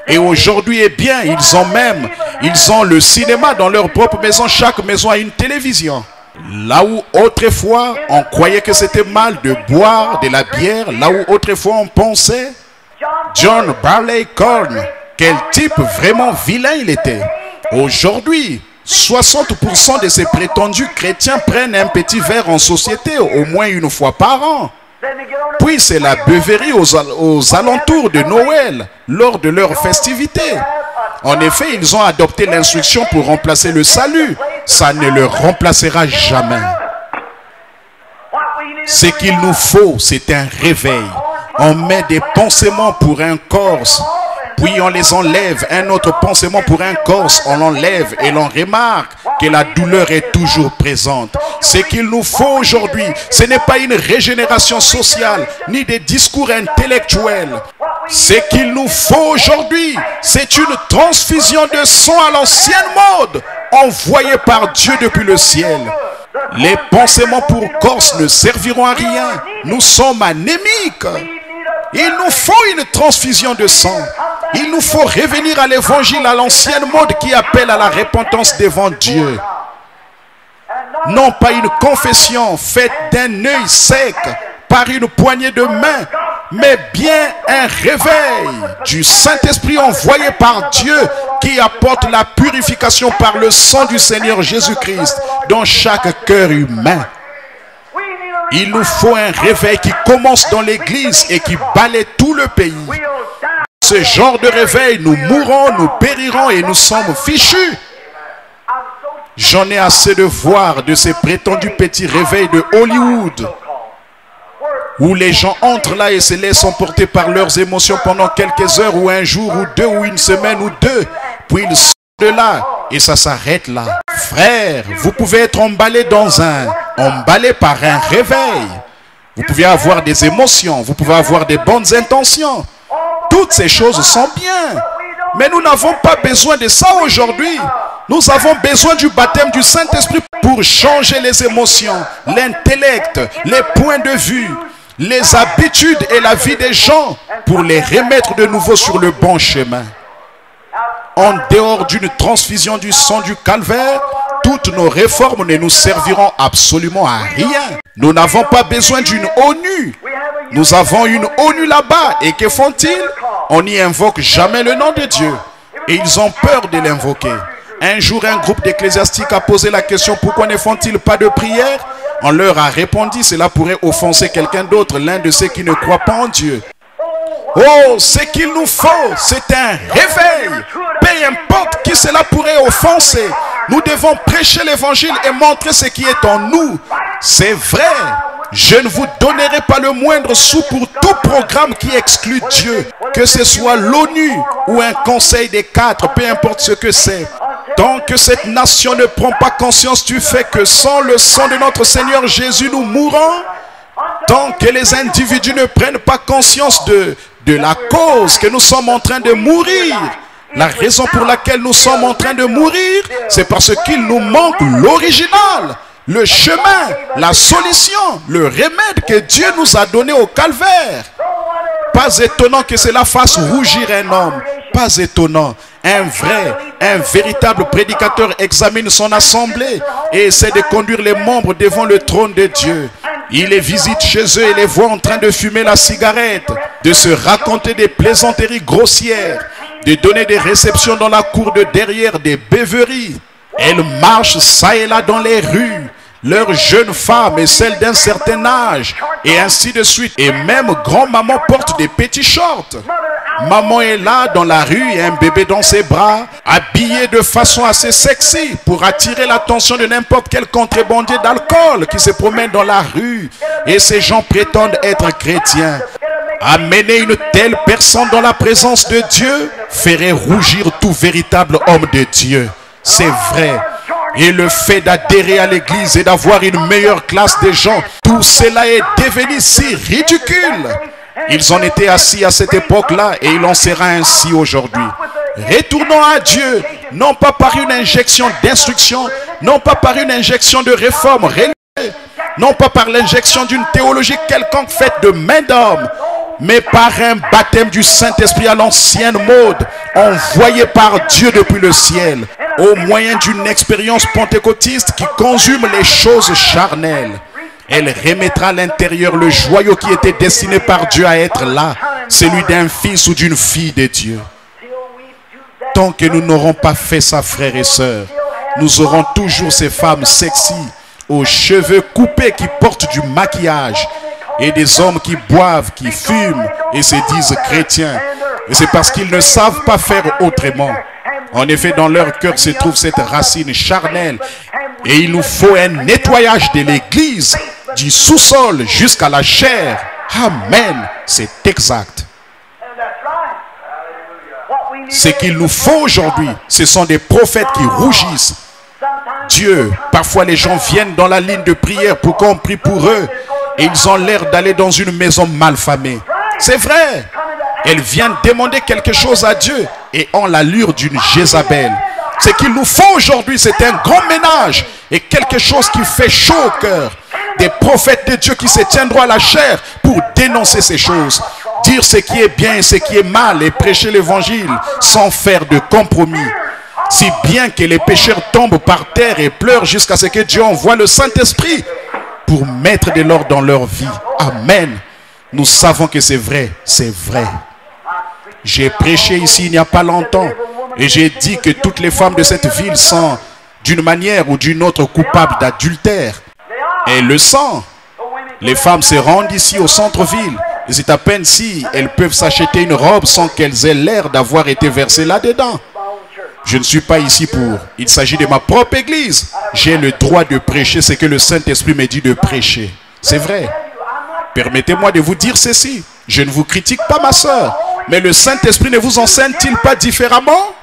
Et aujourd'hui, eh bien, ils ont le cinéma dans leur propre maison. Chaque maison a une télévision. Là où autrefois, on croyait que c'était mal de boire de la bière, là où autrefois on pensait, John Barleycorn, quel type vraiment vilain il était. Aujourd'hui, 60% de ces prétendus chrétiens prennent un petit verre en société au moins une fois par an. Puis c'est la beuverie aux alentours de Noël, lors de leurs festivités. En effet, ils ont adopté l'instruction pour remplacer le salut. Ça ne le remplacera jamais. Ce qu'il nous faut, c'est un réveil. On met des pansements pour un corse, puis on les enlève. Un autre pansement pour un corse, on l'enlève et l'on remarque que la douleur est toujours présente. Ce qu'il nous faut aujourd'hui, ce n'est pas une régénération sociale, ni des discours intellectuels. Ce qu'il nous faut aujourd'hui, c'est une transfusion de sang à l'ancienne mode, envoyée par Dieu depuis le ciel. Les pansements pour corse ne serviront à rien. Nous sommes anémiques. Il nous faut une transfusion de sang. Il nous faut revenir à l'évangile, à l'ancienne mode qui appelle à la repentance devant Dieu. Non pas une confession faite d'un œil sec par une poignée de main, mais bien un réveil du Saint-Esprit envoyé par Dieu qui apporte la purification par le sang du Seigneur Jésus-Christ dans chaque cœur humain. Il nous faut un réveil qui commence dans l'église et qui balaie tout le pays. Ce genre de réveil, nous mourrons, nous périrons et nous sommes fichus. J'en ai assez de voir de ces prétendus petits réveils de Hollywood, où les gens entrent là et se laissent emporter par leurs émotions pendant quelques heures ou un jour ou deux ou une semaine ou deux. Puis ils sortent de là et ça s'arrête là. Frère, vous pouvez être emballé emballé par un réveil. Vous pouvez avoir des émotions, vous pouvez avoir des bonnes intentions. Toutes ces choses sont bien. Mais nous n'avons pas besoin de ça aujourd'hui. Nous avons besoin du baptême du Saint-Esprit pour changer les émotions, l'intellect, les points de vue, les habitudes et la vie des gens pour les remettre de nouveau sur le bon chemin. En dehors d'une transfusion du sang du calvaire, toutes nos réformes ne nous serviront absolument à rien. Nous n'avons pas besoin d'une ONU. Nous avons une ONU là-bas. Et que font-ils? On n'y invoque jamais le nom de Dieu. Et ils ont peur de l'invoquer. Un jour, un groupe d'ecclésiastiques a posé la question: pourquoi ne font-ils pas de prière? On leur a répondu: cela pourrait offenser quelqu'un d'autre, l'un de ceux qui ne croient pas en Dieu. Oh, ce qu'il nous faut, c'est un réveil. Peu importe qui cela pourrait offenser, nous devons prêcher l'évangile et montrer ce qui est en nous. C'est vrai. Je ne vous donnerai pas le moindre sou pour tout programme qui exclut Dieu, que ce soit l'ONU ou un conseil des quatre, peu importe ce que c'est. Tant que cette nation ne prend pas conscience du fait que sans le sang de notre Seigneur Jésus, nous mourrons, tant que les individus ne prennent pas conscience de la cause que nous sommes en train de mourir, la raison pour laquelle nous sommes en train de mourir, c'est parce qu'il nous manque l'original, le chemin, la solution, le remède que Dieu nous a donné au calvaire. Pas étonnant que cela fasse rougir un homme. Pas étonnant. Un véritable prédicateur examine son assemblée et essaie de conduire les membres devant le trône de Dieu. Il les visite chez eux et les voit en train de fumer la cigarette, de se raconter des plaisanteries grossières, de donner des réceptions dans la cour de derrière, des beuveries. Elle marche ça et là dans les rues. leurs jeunes femmes et celles d'un certain âge, et ainsi de suite. Et même grand-maman porte des petits shorts. Maman est là dans la rue et un bébé dans ses bras, habillée de façon assez sexy pour attirer l'attention de n'importe quel contrebandier d'alcool qui se promène dans la rue. Et ces gens prétendent être chrétiens. Amener une telle personne dans la présence de Dieu ferait rougir tout véritable homme de Dieu. C'est vrai. Et le fait d'adhérer à l'église et d'avoir une meilleure classe de gens, tout cela est devenu si ridicule. Ils en étaient assis à cette époque-là et il en sera ainsi aujourd'hui. Retournons à Dieu, non pas par une injection d'instruction, non pas par une injection de réforme religieuse, non pas par l'injection d'une théologie quelconque faite de main d'homme, mais par un baptême du Saint-Esprit à l'ancienne mode, envoyé par Dieu depuis le ciel, au moyen d'une expérience pentecôtiste qui consume les choses charnelles. Elle remettra à l'intérieur le joyau qui était destiné par Dieu à être là, celui d'un fils ou d'une fille de Dieu. Tant que nous n'aurons pas fait ça, frères et sœurs, nous aurons toujours ces femmes sexy, aux cheveux coupés qui portent du maquillage, et des hommes qui boivent, qui fument et se disent chrétiens. Et c'est parce qu'ils ne savent pas faire autrement. En effet, dans leur cœur se trouve cette racine charnelle. Et il nous faut un nettoyage de l'église, du sous-sol jusqu'à la chair. Amen. C'est exact. Ce qu'il nous faut aujourd'hui, ce sont des prophètes qui rougissent. Dieu, parfois les gens viennent dans la ligne de prière pour qu'on prie pour eux. Et ils ont l'air d'aller dans une maison malfamée. C'est vrai. Elles viennent demander quelque chose à Dieu et ont l'allure d'une Jézabel. Ce qu'il nous faut aujourd'hui, c'est un grand ménage et quelque chose qui fait chaud au cœur. Des prophètes de Dieu qui se tiennent droit à la chair pour dénoncer ces choses. Dire ce qui est bien et ce qui est mal et prêcher l'évangile sans faire de compromis. Si bien que les pécheurs tombent par terre et pleurent jusqu'à ce que Dieu envoie le Saint-Esprit pour mettre de l'ordre dans leur vie. Amen. Nous savons que c'est vrai. C'est vrai. J'ai prêché ici il n'y a pas longtemps. Et j'ai dit que toutes les femmes de cette ville sont d'une manière ou d'une autre coupables d'adultère. Elles le sont. Les femmes se rendent ici au centre-ville. Et c'est à peine si elles peuvent s'acheter une robe sans qu'elles aient l'air d'avoir été versées là-dedans. Je ne suis pas ici pour. Il s'agit de ma propre église. J'ai le droit de prêcher ce que le Saint-Esprit me dit de prêcher. C'est vrai. Permettez-moi de vous dire ceci. Je ne vous critique pas, ma soeur. Mais le Saint-Esprit ne vous enseigne-t-il pas différemment?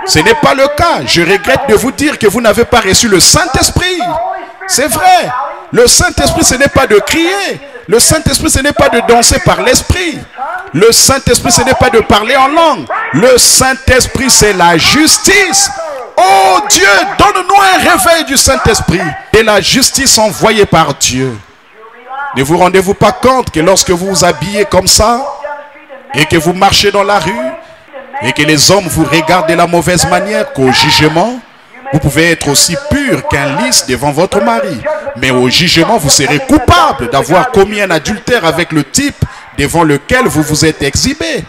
Ce n'est pas le cas. Je regrette de vous dire que vous n'avez pas reçu le Saint-Esprit. C'est vrai. Le Saint-Esprit, ce n'est pas de crier. Le Saint-Esprit, ce n'est pas de danser par l'Esprit. Le Saint-Esprit, ce n'est pas de parler en langue. Le Saint-Esprit, c'est la justice. Oh Dieu, donne-nous un réveil du Saint-Esprit et la justice envoyée par Dieu. Ne vous rendez-vous pas compte que lorsque vous vous habillez comme ça et que vous marchez dans la rue et que les hommes vous regardent de la mauvaise manière qu'au jugement, vous pouvez être aussi pur qu'un lys devant votre mari. Mais au jugement, vous serez coupable d'avoir commis un adultère avec le type devant lequel vous vous êtes exhibé.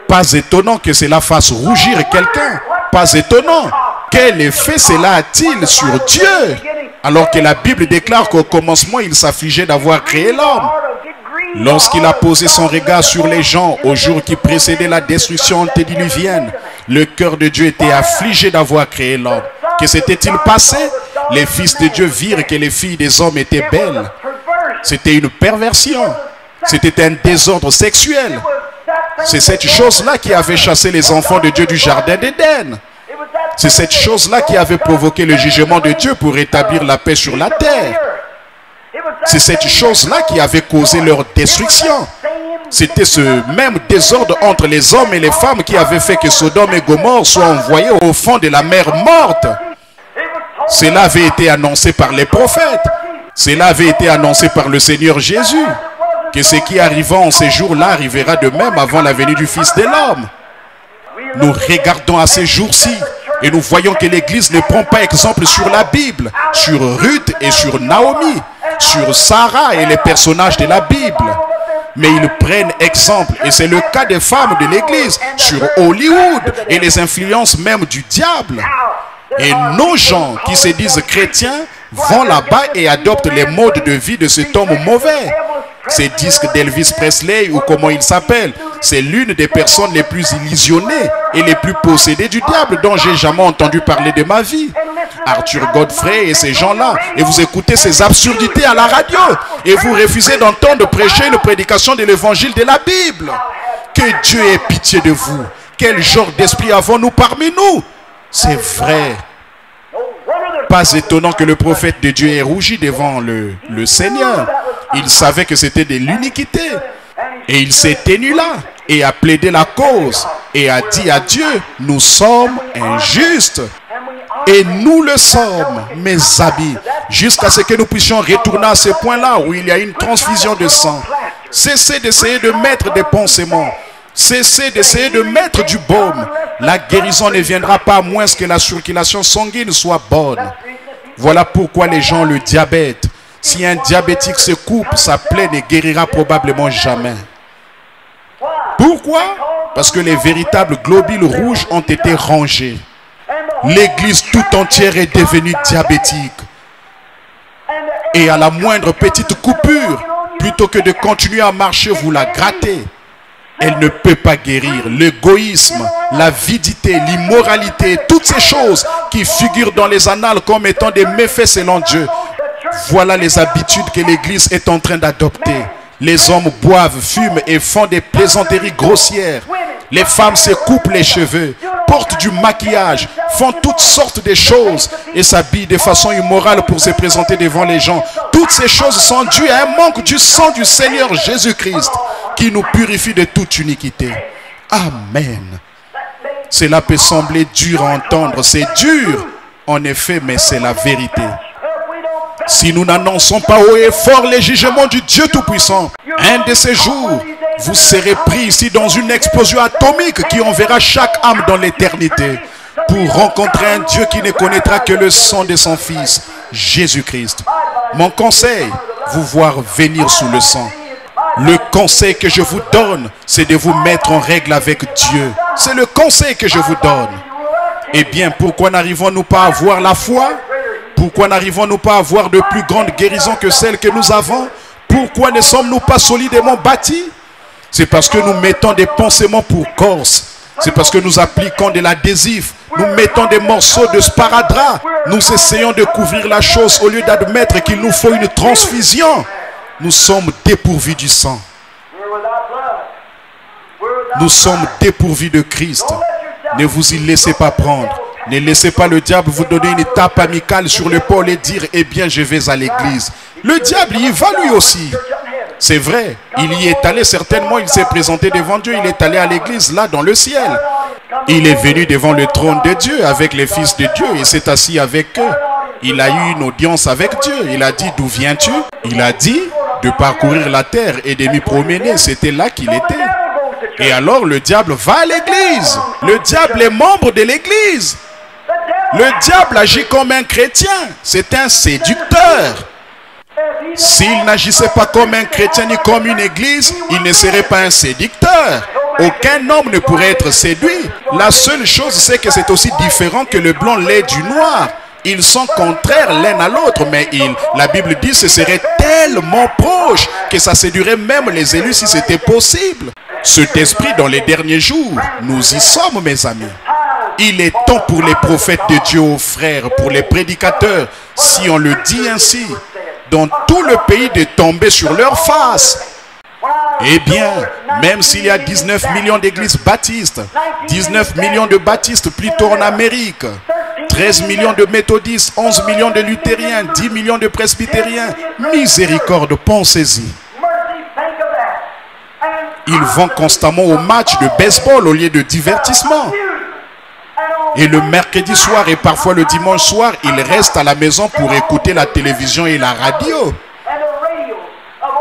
Pas étonnant que cela fasse rougir quelqu'un. Pas étonnant. Quel effet cela a-t-il sur Dieu? Alors que la Bible déclare qu'au commencement, il s'affligeait d'avoir créé l'homme. Lorsqu'il a posé son regard sur les gens au jour qui précédait la destruction antédiluvienne, le cœur de Dieu était affligé d'avoir créé l'homme. Que s'était-il passé? Les fils de Dieu virent que les filles des hommes étaient belles. C'était une perversion. C'était un désordre sexuel. C'est cette chose-là qui avait chassé les enfants de Dieu du jardin d'Éden. C'est cette chose-là qui avait provoqué le jugement de Dieu pour rétablir la paix sur la terre. C'est cette chose-là qui avait causé leur destruction. C'était ce même désordre entre les hommes et les femmes qui avait fait que Sodome et Gomorrhe soient envoyés au fond de la mer morte. Cela avait été annoncé par les prophètes. Cela avait été annoncé par le Seigneur Jésus. Que ce qui arriva en ces jours-là arrivera de même avant la venue du Fils de l'homme. Nous regardons à ces jours-ci et nous voyons que l'Église ne prend pas exemple sur la Bible, sur Ruth et sur Naomi, sur Sarah et les personnages de la Bible. Mais ils prennent exemple, et c'est le cas des femmes de l'Église, sur Hollywood et les influences même du diable. Et nos gens qui se disent chrétiens vont là-bas et adoptent les modes de vie de cet homme mauvais. Ces disques d'Elvis Presley, ou comment il s'appelle, c'est l'une des personnes les plus illusionnées et les plus possédées du diable dont j'ai jamais entendu parler de ma vie. Arthur Godfrey et ces gens-là, et vous écoutez ces absurdités à la radio, et vous refusez d'entendre prêcher une prédication de l'évangile de la Bible. Que Dieu ait pitié de vous. Quel genre d'esprit avons-nous parmi nous? C'est vrai. Pas étonnant que le prophète de Dieu ait rougi devant le Seigneur. Il savait que c'était de l'iniquité. Et il s'est tenu là et a plaidé la cause et a dit à Dieu, nous sommes injustes. Et nous le sommes, mes amis, jusqu'à ce que nous puissions retourner à ce point-là où il y a une transfusion de sang. Cessez d'essayer de mettre des pansements. Cessez d'essayer de mettre du baume. La guérison ne viendra pas à moins que la circulation sanguine soit bonne. Voilà pourquoi les gens ont le diabète. Si un diabétique se coupe, sa plaie ne guérira probablement jamais. Pourquoi? Parce que les véritables globules rouges ont été rangés. L'église tout entière est devenue diabétique. Et à la moindre petite coupure, plutôt que de continuer à marcher, vous la grattez. Elle ne peut pas guérir. L'égoïsme, l'avidité, l'immoralité, toutes ces choses qui figurent dans les annales comme étant des méfaits selon Dieu. Voilà les habitudes que l'Église est en train d'adopter. Les hommes boivent, fument et font des plaisanteries grossières. Les femmes se coupent les cheveux, portent du maquillage, font toutes sortes de choses et s'habillent de façon immorale pour se présenter devant les gens. Toutes ces choses sont dues à un manque du sang du Seigneur Jésus-Christ qui nous purifie de toute iniquité. Amen. Cela peut sembler dur à entendre. C'est dur, en effet, mais c'est la vérité. Si nous n'annonçons pas haut et fort les jugements du Dieu Tout-Puissant, un de ces jours, vous serez pris ici dans une explosion atomique qui enverra chaque âme dans l'éternité pour rencontrer un Dieu qui ne connaîtra que le sang de son Fils, Jésus-Christ. Mon conseil, vous voir venir sous le sang. Le conseil que je vous donne, c'est de vous mettre en règle avec Dieu. C'est le conseil que je vous donne. Eh bien, pourquoi n'arrivons-nous pas à avoir la foi? Pourquoi n'arrivons-nous pas à avoir de plus grandes guérisons que celles que nous avons? Pourquoi ne sommes-nous pas solidement bâtis? C'est parce que nous mettons des pansements pour Corse. C'est parce que nous appliquons de l'adhésif. Nous mettons des morceaux de sparadrap. Nous essayons de couvrir la chose au lieu d'admettre qu'il nous faut une transfusion. Nous sommes dépourvus du sang. Nous sommes dépourvus de Christ. Ne vous y laissez pas prendre. Ne laissez pas le diable vous donner une tape amicale sur l'épaule et dire « Eh bien, je vais à l'église ». Le diable y va lui aussi. C'est vrai, il y est allé certainement, il s'est présenté devant Dieu, il est allé à l'église là dans le ciel. Il est venu devant le trône de Dieu avec les fils de Dieu et s'est assis avec eux. Il a eu une audience avec Dieu. Il a dit « D'où viens-tu » Il a dit de parcourir la terre et de m'y promener. C'était là qu'il était. Et alors le diable va à l'église. Le diable est membre de l'église. Le diable agit comme un chrétien. C'est un séducteur. S'il n'agissait pas comme un chrétien ni comme une église, il ne serait pas un séducteur. Aucun homme ne pourrait être séduit. La seule chose, c'est que c'est aussi différent que le blanc lait du noir. Ils sont contraires l'un à l'autre, mais la Bible dit que ce serait tellement proche que ça séduirait même les élus si c'était possible. Cet esprit dans les derniers jours, nous y sommes, mes amis. Il est temps pour les prophètes de Dieu, aux frères, pour les prédicateurs, si on le dit ainsi, dans tout le pays de tomber sur leur face. Eh bien, même s'il y a 19 millions d'églises baptistes, 19 millions de baptistes plutôt en Amérique, 13 millions de méthodistes, 11 millions de luthériens, 10 millions de presbytériens, miséricorde, pensez-y. Ils vont constamment au match de baseball au lieu de divertissement. Et le mercredi soir et parfois le dimanche soir, ils restent à la maison pour écouter la télévision et la radio.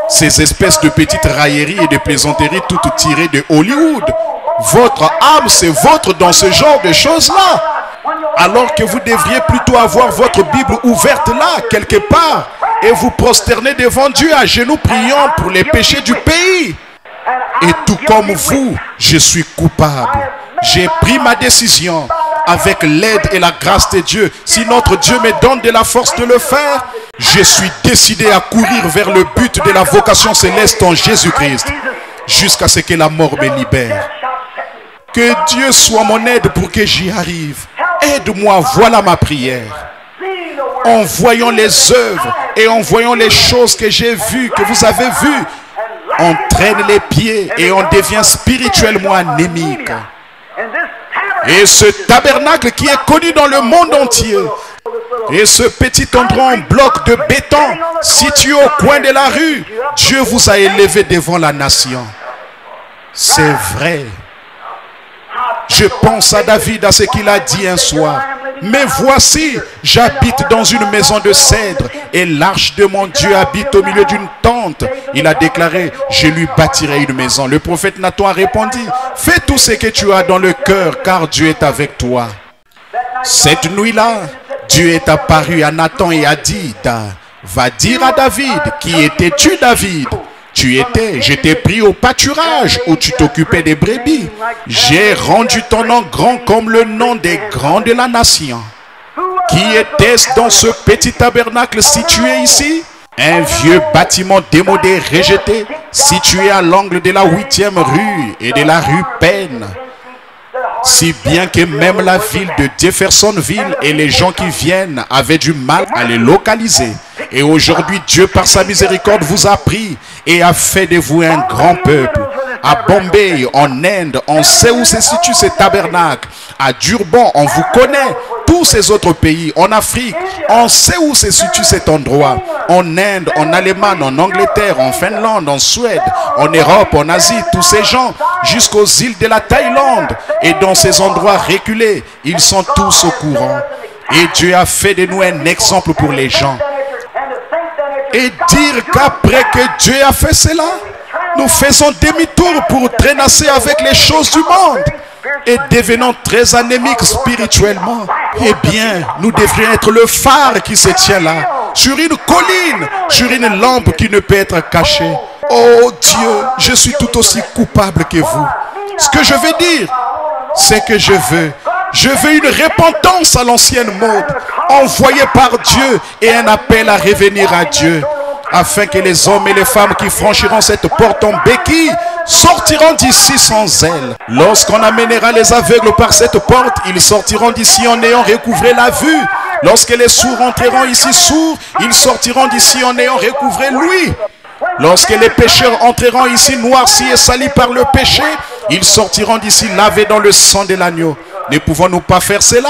Ces espèces de petites railleries et de plaisanteries toutes tirées de Hollywood. Votre âme se vautre dans ce genre de choses-là. Alors que vous devriez plutôt avoir votre Bible ouverte là, quelque part. Et vous prosterner devant Dieu à genoux priant pour les péchés du pays. Et tout comme vous, je suis coupable. J'ai pris ma décision. avec l'aide et la grâce de Dieu, si notre Dieu me donne de la force de le faire, je suis décidé à courir vers le but de la vocation céleste en Jésus-Christ, jusqu'à ce que la mort me libère. Que Dieu soit mon aide pour que j'y arrive. Aide-moi, voilà ma prière. En voyant les œuvres et en voyant les choses que j'ai vues, que vous avez vues, on traîne les pieds et on devient spirituellement anémique. Et ce tabernacle qui est connu dans le monde entier, et ce petit endroit en bloc de béton situé au coin de la rue, Dieu vous a élevé devant la nation. C'est vrai. Je pense à David, à ce qu'il a dit un soir. Mais voici, j'habite dans une maison de cèdre et l'arche de mon Dieu habite au milieu d'une tente. Il a déclaré, je lui bâtirai une maison. Le prophète Nathan a répondu, fais tout ce que tu as dans le cœur car Dieu est avec toi. Cette nuit-là, Dieu est apparu à Nathan et a dit, va dire à David, qui étais-tu David? Je t'ai pris au pâturage où tu t'occupais des brebis. J'ai rendu ton nom grand comme le nom des grands de la nation. Qui était-ce dans ce petit tabernacle situé ici? Un vieux bâtiment démodé, rejeté, situé à l'angle de la 8e rue et de la rue Penn. Si bien que même la ville de Jeffersonville et les gens qui viennent avaient du mal à les localiser. Et aujourd'hui, Dieu, par sa miséricorde, vous a pris et a fait de vous un grand peuple. À Bombay, en Inde, on sait où se situe ce tabernacle. À Durban, on vous connaît. Tous ces autres pays, en Afrique, on sait où se situe cet endroit. En Inde, en Allemagne, en Angleterre, en Finlande, en Suède, en Europe, en Asie, tous ces gens, jusqu'aux îles de la Thaïlande. Et dans ces endroits reculés, ils sont tous au courant. Et Dieu a fait de nous un exemple pour les gens. Et dire qu'après que Dieu a fait cela, nous faisons demi-tour pour traînasser avec les choses du monde et devenons très anémiques spirituellement. Eh bien, nous devrions être le phare qui se tient là, sur une colline, sur une lampe qui ne peut être cachée. Oh Dieu, je suis tout aussi coupable que vous. Ce que je veux dire, c'est que je veux une repentance à l'ancienne mode, envoyée par Dieu et un appel à revenir à Dieu, afin que les hommes et les femmes qui franchiront cette porte en béquille sortiront d'ici sans zèle. Lorsqu'on amènera les aveugles par cette porte, ils sortiront d'ici en ayant recouvré la vue. Lorsque les sourds entreront ici sourds, ils sortiront d'ici en ayant recouvré l'ouïe. Lorsque les pécheurs entreront ici noircis et salis par le péché, ils sortiront d'ici lavés dans le sang de l'agneau. Ne pouvons-nous pas faire cela?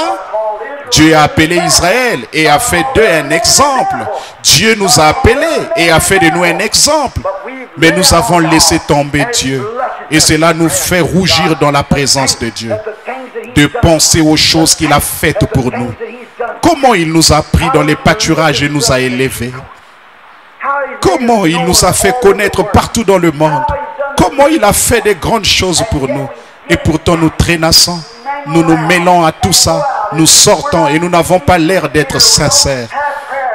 Dieu a appelé Israël et a fait d'eux un exemple. Dieu nous a appelés et a fait de nous un exemple. Mais nous avons laissé tomber Dieu. Et cela nous fait rougir dans la présence de Dieu. De penser aux choses qu'il a faites pour nous. Comment il nous a pris dans les pâturages et nous a élevés. Comment il nous a fait connaître partout dans le monde. Comment il a fait de grandes choses pour nous. Et pourtant nous traînassons. Nous nous mêlons à tout ça. Nous sortons et nous n'avons pas l'air d'être sincères.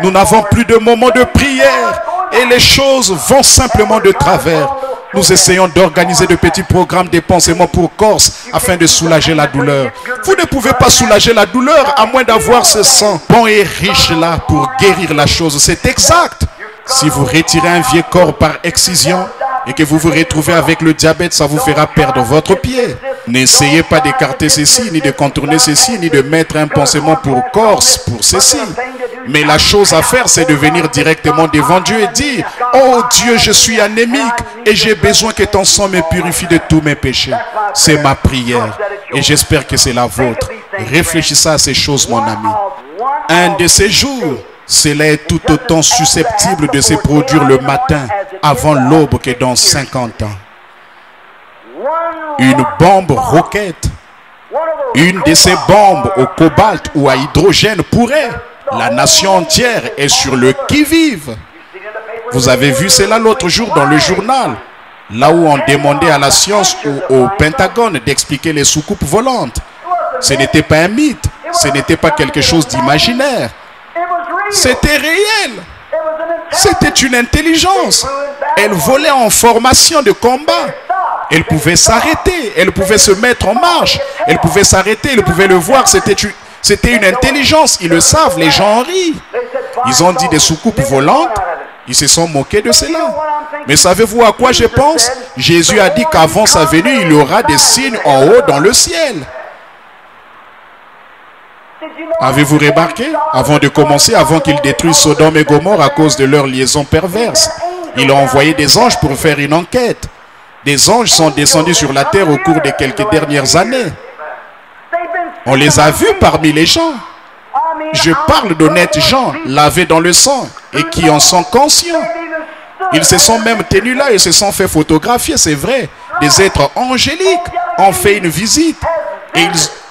Nous n'avons plus de moments de prière. Et les choses vont simplement de travers. Nous essayons d'organiser de petits programmes d'épanchement pour Corse afin de soulager la douleur. Vous ne pouvez pas soulager la douleur à moins d'avoir ce sang bon et riche là pour guérir la chose. C'est exact. Si vous retirez un vieux corps par excision et que vous vous retrouvez avec le diabète, ça vous fera perdre votre pied. N'essayez pas d'écarter ceci, ni de contourner ceci, ni de mettre un pansement pour Corse, pour ceci. Mais la chose à faire, c'est de venir directement devant Dieu et dire, oh Dieu, je suis anémique et j'ai besoin que ton sang me purifie de tous mes péchés. C'est ma prière et j'espère que c'est la vôtre. Réfléchissez à ces choses, mon ami. Un de ces jours, cela est tout autant susceptible de se produire le matin avant l'aube que dans 50 ans. Une bombe roquette, une de ces bombes au cobalt ou à hydrogène pourrait, la nation entière est sur le qui-vive. Vous avez vu cela l'autre jour dans le journal, là où on demandait à la science ou au Pentagone d'expliquer les soucoupes volantes. Ce n'était pas un mythe, ce n'était pas quelque chose d'imaginaire. C'était réel. C'était une intelligence. Elle volait en formation de combat. Elle pouvait s'arrêter, elle pouvait se mettre en marche, elle pouvait s'arrêter, elle pouvait le voir, c'était une intelligence, ils le savent, les gens en rient. Ils ont dit des soucoupes volantes, ils se sont moqués de cela. Mais savez-vous à quoi je pense? Jésus a dit qu'avant sa venue, il y aura des signes en haut dans le ciel. Avez-vous remarqué? Avant de commencer, avant qu'il détruise Sodome et Gomorrhe à cause de leur liaison perverse, il a envoyé des anges pour faire une enquête. Des anges sont descendus sur la terre au cours des quelques dernières années. On les a vus parmi les gens. Je parle d'honnêtes gens, lavés dans le sang, et qui en sont conscients. Ils se sont même tenus là et se sont fait photographier, c'est vrai. Des êtres angéliques ont fait une visite.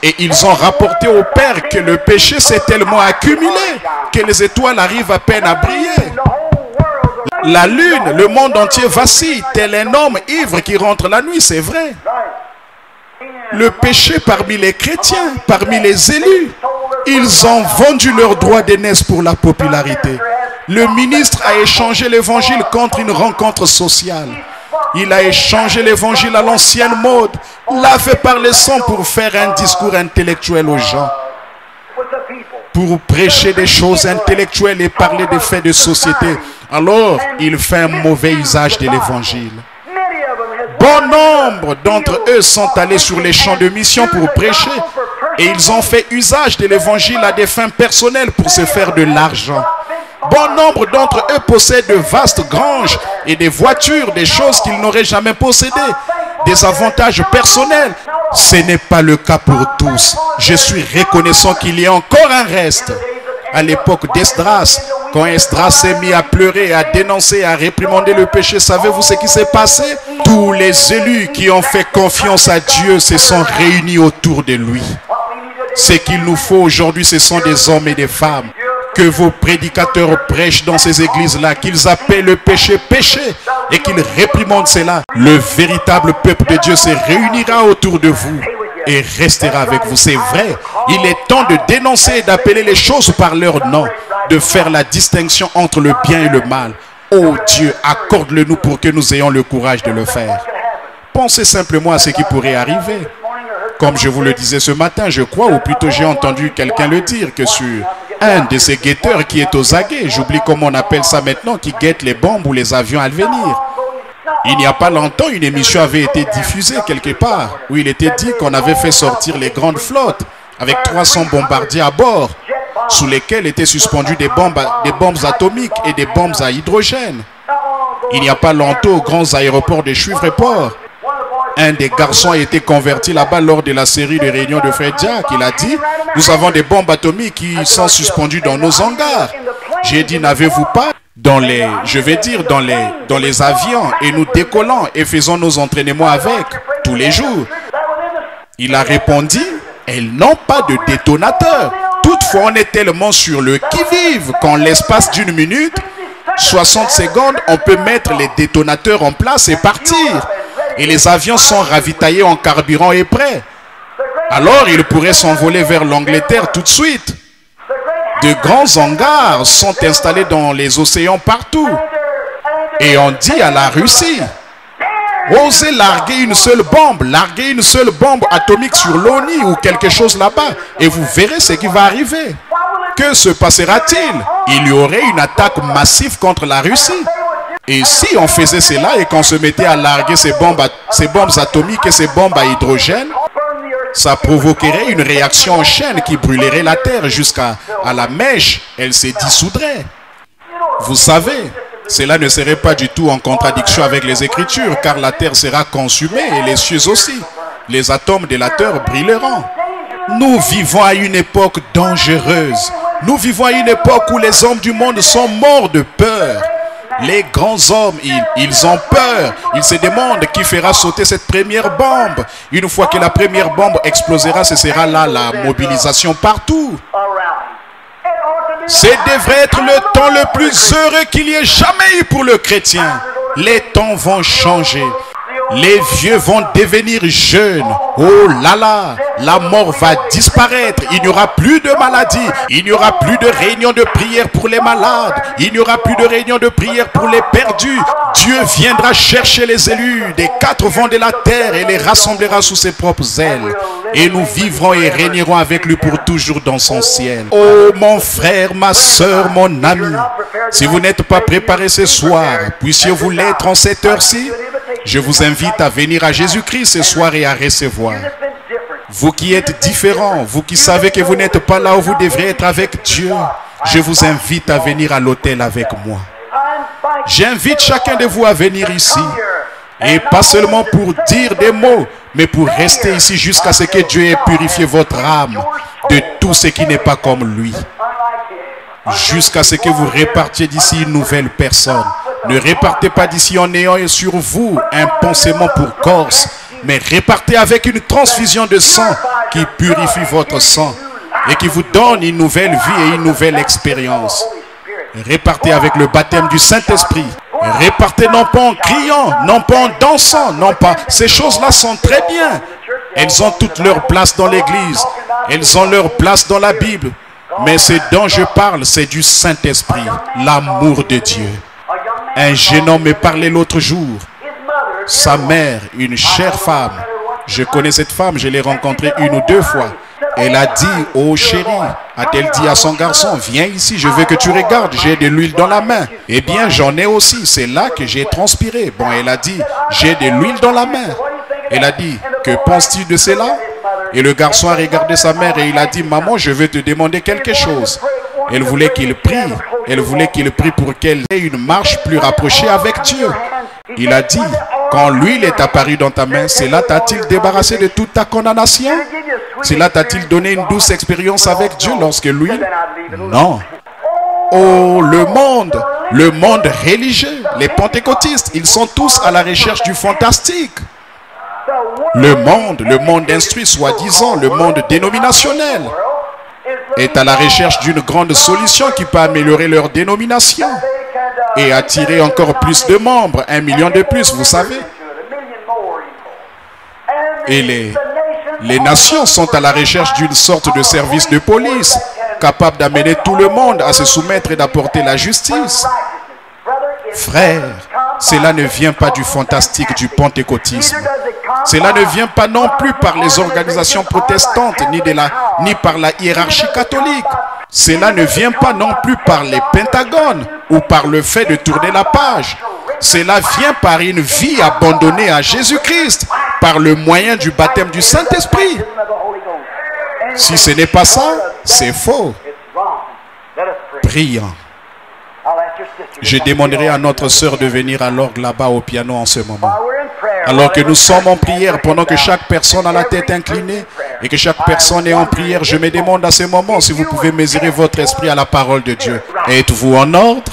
Et ils ont rapporté au Père que le péché s'est tellement accumulé que les étoiles arrivent à peine à briller. La lune, le monde entier vacille, tel un homme ivre qui rentre la nuit, c'est vrai. Le péché parmi les chrétiens, parmi les élus, ils ont vendu leur droit d'aînesse pour la popularité. Le ministre a échangé l'évangile contre une rencontre sociale. Il a échangé l'évangile à l'ancienne mode, lavé par le sang pour faire un discours intellectuel aux gens. Pour prêcher des choses intellectuelles et parler des faits de société. Alors, il fait un mauvais usage de l'évangile. Bon nombre d'entre eux sont allés sur les champs de mission pour prêcher. Et ils ont fait usage de l'évangile à des fins personnelles pour se faire de l'argent. Bon nombre d'entre eux possèdent de vastes granges et des voitures, des choses qu'ils n'auraient jamais possédées, des avantages personnels. Ce n'est pas le cas pour tous. Je suis reconnaissant qu'il y a encore un reste. À l'époque d'Esdras, quand Esdras s'est mis à pleurer, à dénoncer, à réprimander le péché, savez-vous ce qui s'est passé? Tous les élus qui ont fait confiance à Dieu se sont réunis autour de lui. Ce qu'il nous faut aujourd'hui, ce sont des hommes et des femmes. Que vos prédicateurs prêchent dans ces églises-là, qu'ils appellent le péché péché et qu'ils réprimandent cela. Le véritable peuple de Dieu se réunira autour de vous et restera avec vous. C'est vrai, il est temps de dénoncer et d'appeler les choses par leur nom, de faire la distinction entre le bien et le mal. Oh Dieu, accorde-le nous pour que nous ayons le courage de le faire. Pensez simplement à ce qui pourrait arriver. Comme je vous le disais ce matin, je crois, ou plutôt j'ai entendu quelqu'un le dire, que sur un de ces guetteurs qui est aux aguets, j'oublie comment on appelle ça maintenant, qui guette les bombes ou les avions à venir. Il n'y a pas longtemps, une émission avait été diffusée quelque part, où il était dit qu'on avait fait sortir les grandes flottes, avec 300 bombardiers à bord, sous lesquels étaient suspendues des bombes atomiques et des bombes à hydrogène. Il n'y a pas longtemps, aux grands aéroports de Shreveport, un des garçons a été converti là-bas lors de la série de réunions de Fred Jack. Il a dit, nous avons des bombes atomiques qui sont suspendues dans nos hangars. J'ai dit, n'avez-vous pas dans les avions, et nous décollons et faisons nos entraînements avec tous les jours? Il a répondu, elles n'ont pas de détonateur. Toutefois, on est tellement sur le qui-vive qu'en l'espace d'une minute, 60 secondes, on peut mettre les détonateurs en place et partir. Et les avions sont ravitaillés en carburant et prêts. Alors, ils pourraient s'envoler vers l'Angleterre tout de suite. De grands hangars sont installés dans les océans partout. Et on dit à la Russie, osez larguer une seule bombe atomique sur l'ONU ou quelque chose là-bas, et vous verrez ce qui va arriver. Que se passera-t-il? Il y aurait une attaque massive contre la Russie. Et si on faisait cela et qu'on se mettait à larguer ces bombes atomiques et ces bombes à hydrogène, ça provoquerait une réaction en chaîne qui brûlerait la terre jusqu'à la mèche. Elle se dissoudrait. Vous savez, cela ne serait pas du tout en contradiction avec les Écritures, car la terre sera consumée et les cieux aussi. Les atomes de la terre brûleront. Nous vivons à une époque dangereuse. Nous vivons à une époque où les hommes du monde sont morts de peur. Les grands hommes, ils ont peur. Ils se demandent qui fera sauter cette première bombe. Une fois que la première bombe explosera, ce sera là la mobilisation partout. Ce devrait être le temps le plus heureux qu'il y ait jamais eu pour le chrétien. Les temps vont changer. Les vieux vont devenir jeunes. Oh là là, la mort va disparaître. Il n'y aura plus de maladie. Il n'y aura plus de réunions de prière pour les malades. Il n'y aura plus de réunions de prière pour les perdus. Dieu viendra chercher les élus des quatre vents de la terre et les rassemblera sous ses propres ailes. Et nous vivrons et régnerons avec lui pour toujours dans son ciel. Oh mon frère, ma soeur, mon ami, si vous n'êtes pas préparé ce soir, puissiez-vous l'être en cette heure-ci? Je vous invite à venir à Jésus-Christ ce soir et à recevoir. Vous qui êtes différents, vous qui savez que vous n'êtes pas là où vous devrez être avec Dieu, je vous invite à venir à l'autel avec moi. J'invite chacun de vous à venir ici. Et pas seulement pour dire des mots, mais pour rester ici jusqu'à ce que Dieu ait purifié votre âme de tout ce qui n'est pas comme lui. Jusqu'à ce que vous repartiez d'ici une nouvelle personne. Ne repartez pas d'ici en ayant sur vous un pansement pour Corse, mais repartez avec une transfusion de sang qui purifie votre sang et qui vous donne une nouvelle vie et une nouvelle expérience. Repartez avec le baptême du Saint-Esprit. Repartez non pas en criant, non pas en dansant, non pas. Ces choses-là sont très bien. Elles ont toute leur place dans l'Église. Elles ont leur place dans la Bible. Mais ce dont je parle, c'est du Saint-Esprit, l'amour de Dieu. Un jeune homme me parlait l'autre jour. Sa mère, une chère femme. Je connais cette femme, je l'ai rencontrée une ou deux fois. Elle a dit, oh chérie, a-t-elle dit à son garçon, viens ici, je veux que tu regardes, j'ai de l'huile dans la main. Eh bien, j'en ai aussi, c'est là que j'ai transpiré. Bon, elle a dit, j'ai de l'huile dans la main. Elle a dit, que penses-tu de cela? Et le garçon a regardé sa mère et il a dit, maman, je veux te demander quelque chose. Elle voulait qu'il prie. Elle voulait qu'il prie pour qu'elle ait une marche plus rapprochée avec Dieu. Il a dit, quand l'huile est apparue dans ta main, cela t'a-t-il débarrassé de toute ta condamnation? Cela t'a-t-il donné une douce expérience avec Dieu lorsque l'huile? Non. Oh, le monde religieux, les pentecôtistes, ils sont tous à la recherche du fantastique. Le monde instruit, soi-disant, le monde dénominationnel, est à la recherche d'une grande solution qui peut améliorer leur dénomination et attirer encore plus de membres, 1 million de plus, vous savez. Et les nations sont à la recherche d'une sorte de service de police capable d'amener tout le monde à se soumettre et d'apporter la justice. Frères, cela ne vient pas du fantastique, du pentecôtisme. Cela ne vient pas non plus par les organisations protestantes, ni par la hiérarchie catholique. Cela ne vient pas non plus par les pentagones ou par le fait de tourner la page. Cela vient par une vie abandonnée à Jésus-Christ, par le moyen du baptême du Saint-Esprit. Si ce n'est pas ça, c'est faux. Prions. Je demanderai à notre sœur de venir à l'orgue là-bas au piano en ce moment. Alors que nous sommes en prière, pendant que chaque personne a la tête inclinée et que chaque personne est en prière, je me demande à ce moment si vous pouvez mesurer votre esprit à la parole de Dieu. Êtes-vous en ordre?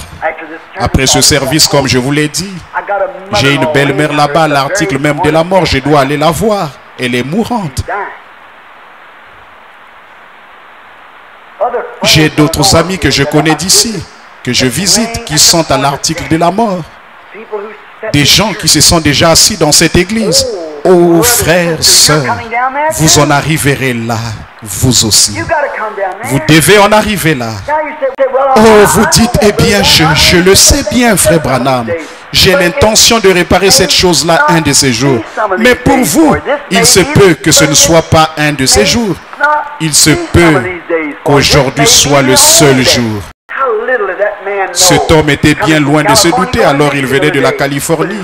Après ce service, comme je vous l'ai dit, j'ai une belle-mère là-bas, à l'article même de la mort, je dois aller la voir. Elle est mourante. J'ai d'autres amis que je connais d'ici, que je visite, qui sont à l'article de la mort. Des gens qui se sont déjà assis dans cette église. Oh frères, sœurs, vous en arriverez là, vous aussi. Vous devez en arriver là. Oh, vous dites, eh bien, je le sais bien, frère Branham. J'ai l'intention de réparer cette chose-là un de ces jours. Mais pour vous, il se peut que ce ne soit pas un de ces jours. Il se peut qu'aujourd'hui soit le seul jour. Cet homme était bien loin de se douter, alors il venait de la Californie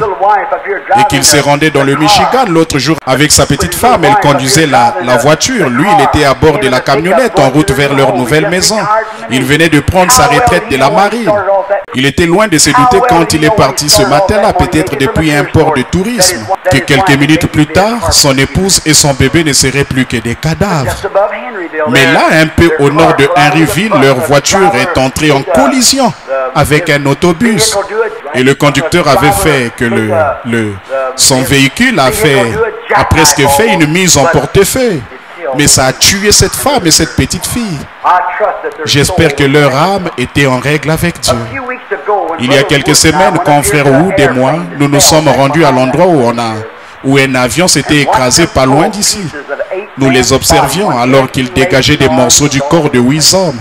et qu'il se rendait dans le Michigan l'autre jour avec sa petite femme. Elle conduisait la voiture, lui il était à bord de la camionnette en route vers leur nouvelle maison. Il venait de prendre sa retraite de la marine. Il était loin de se douter quand il est parti ce matin-là, peut-être depuis un port de tourisme, que quelques minutes plus tard, son épouse et son bébé ne seraient plus que des cadavres. Mais là, un peu au nord de Henryville, leur voiture est entrée en collision avec un autobus. Et le conducteur avait fait que son véhicule a presque fait une mise en portefeuille. Mais ça a tué cette femme et cette petite fille. J'espère que leur âme était en règle avec Dieu. Il y a quelques semaines, quand frère Wood et moi, nous nous sommes rendus à l'endroit où où un avion s'était écrasé pas loin d'ici. Nous les observions alors qu'ils dégageaient des morceaux du corps de 8 hommes.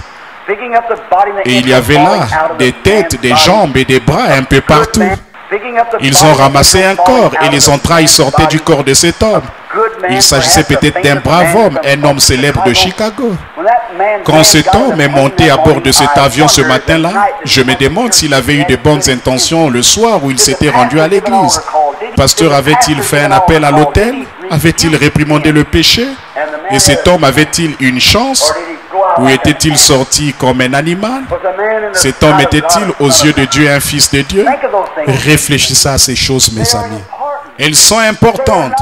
Et il y avait là des têtes, des jambes et des bras un peu partout. Ils ont ramassé un corps et les entrailles sortaient du corps de cet homme. Il s'agissait peut-être d'un brave homme, un homme célèbre de Chicago. Quand cet homme est monté à bord de cet avion ce matin-là, je me demande s'il avait eu de bonnes intentions le soir où il s'était rendu à l'église. Pasteur avait-il fait un appel à l'autel? Avait-il réprimandé le péché? Et cet homme avait-il une chance? Ou était-il sorti comme un animal? Cet homme était-il aux yeux de Dieu un fils de Dieu? Réfléchissez à ces choses, mes amis. Elles sont importantes.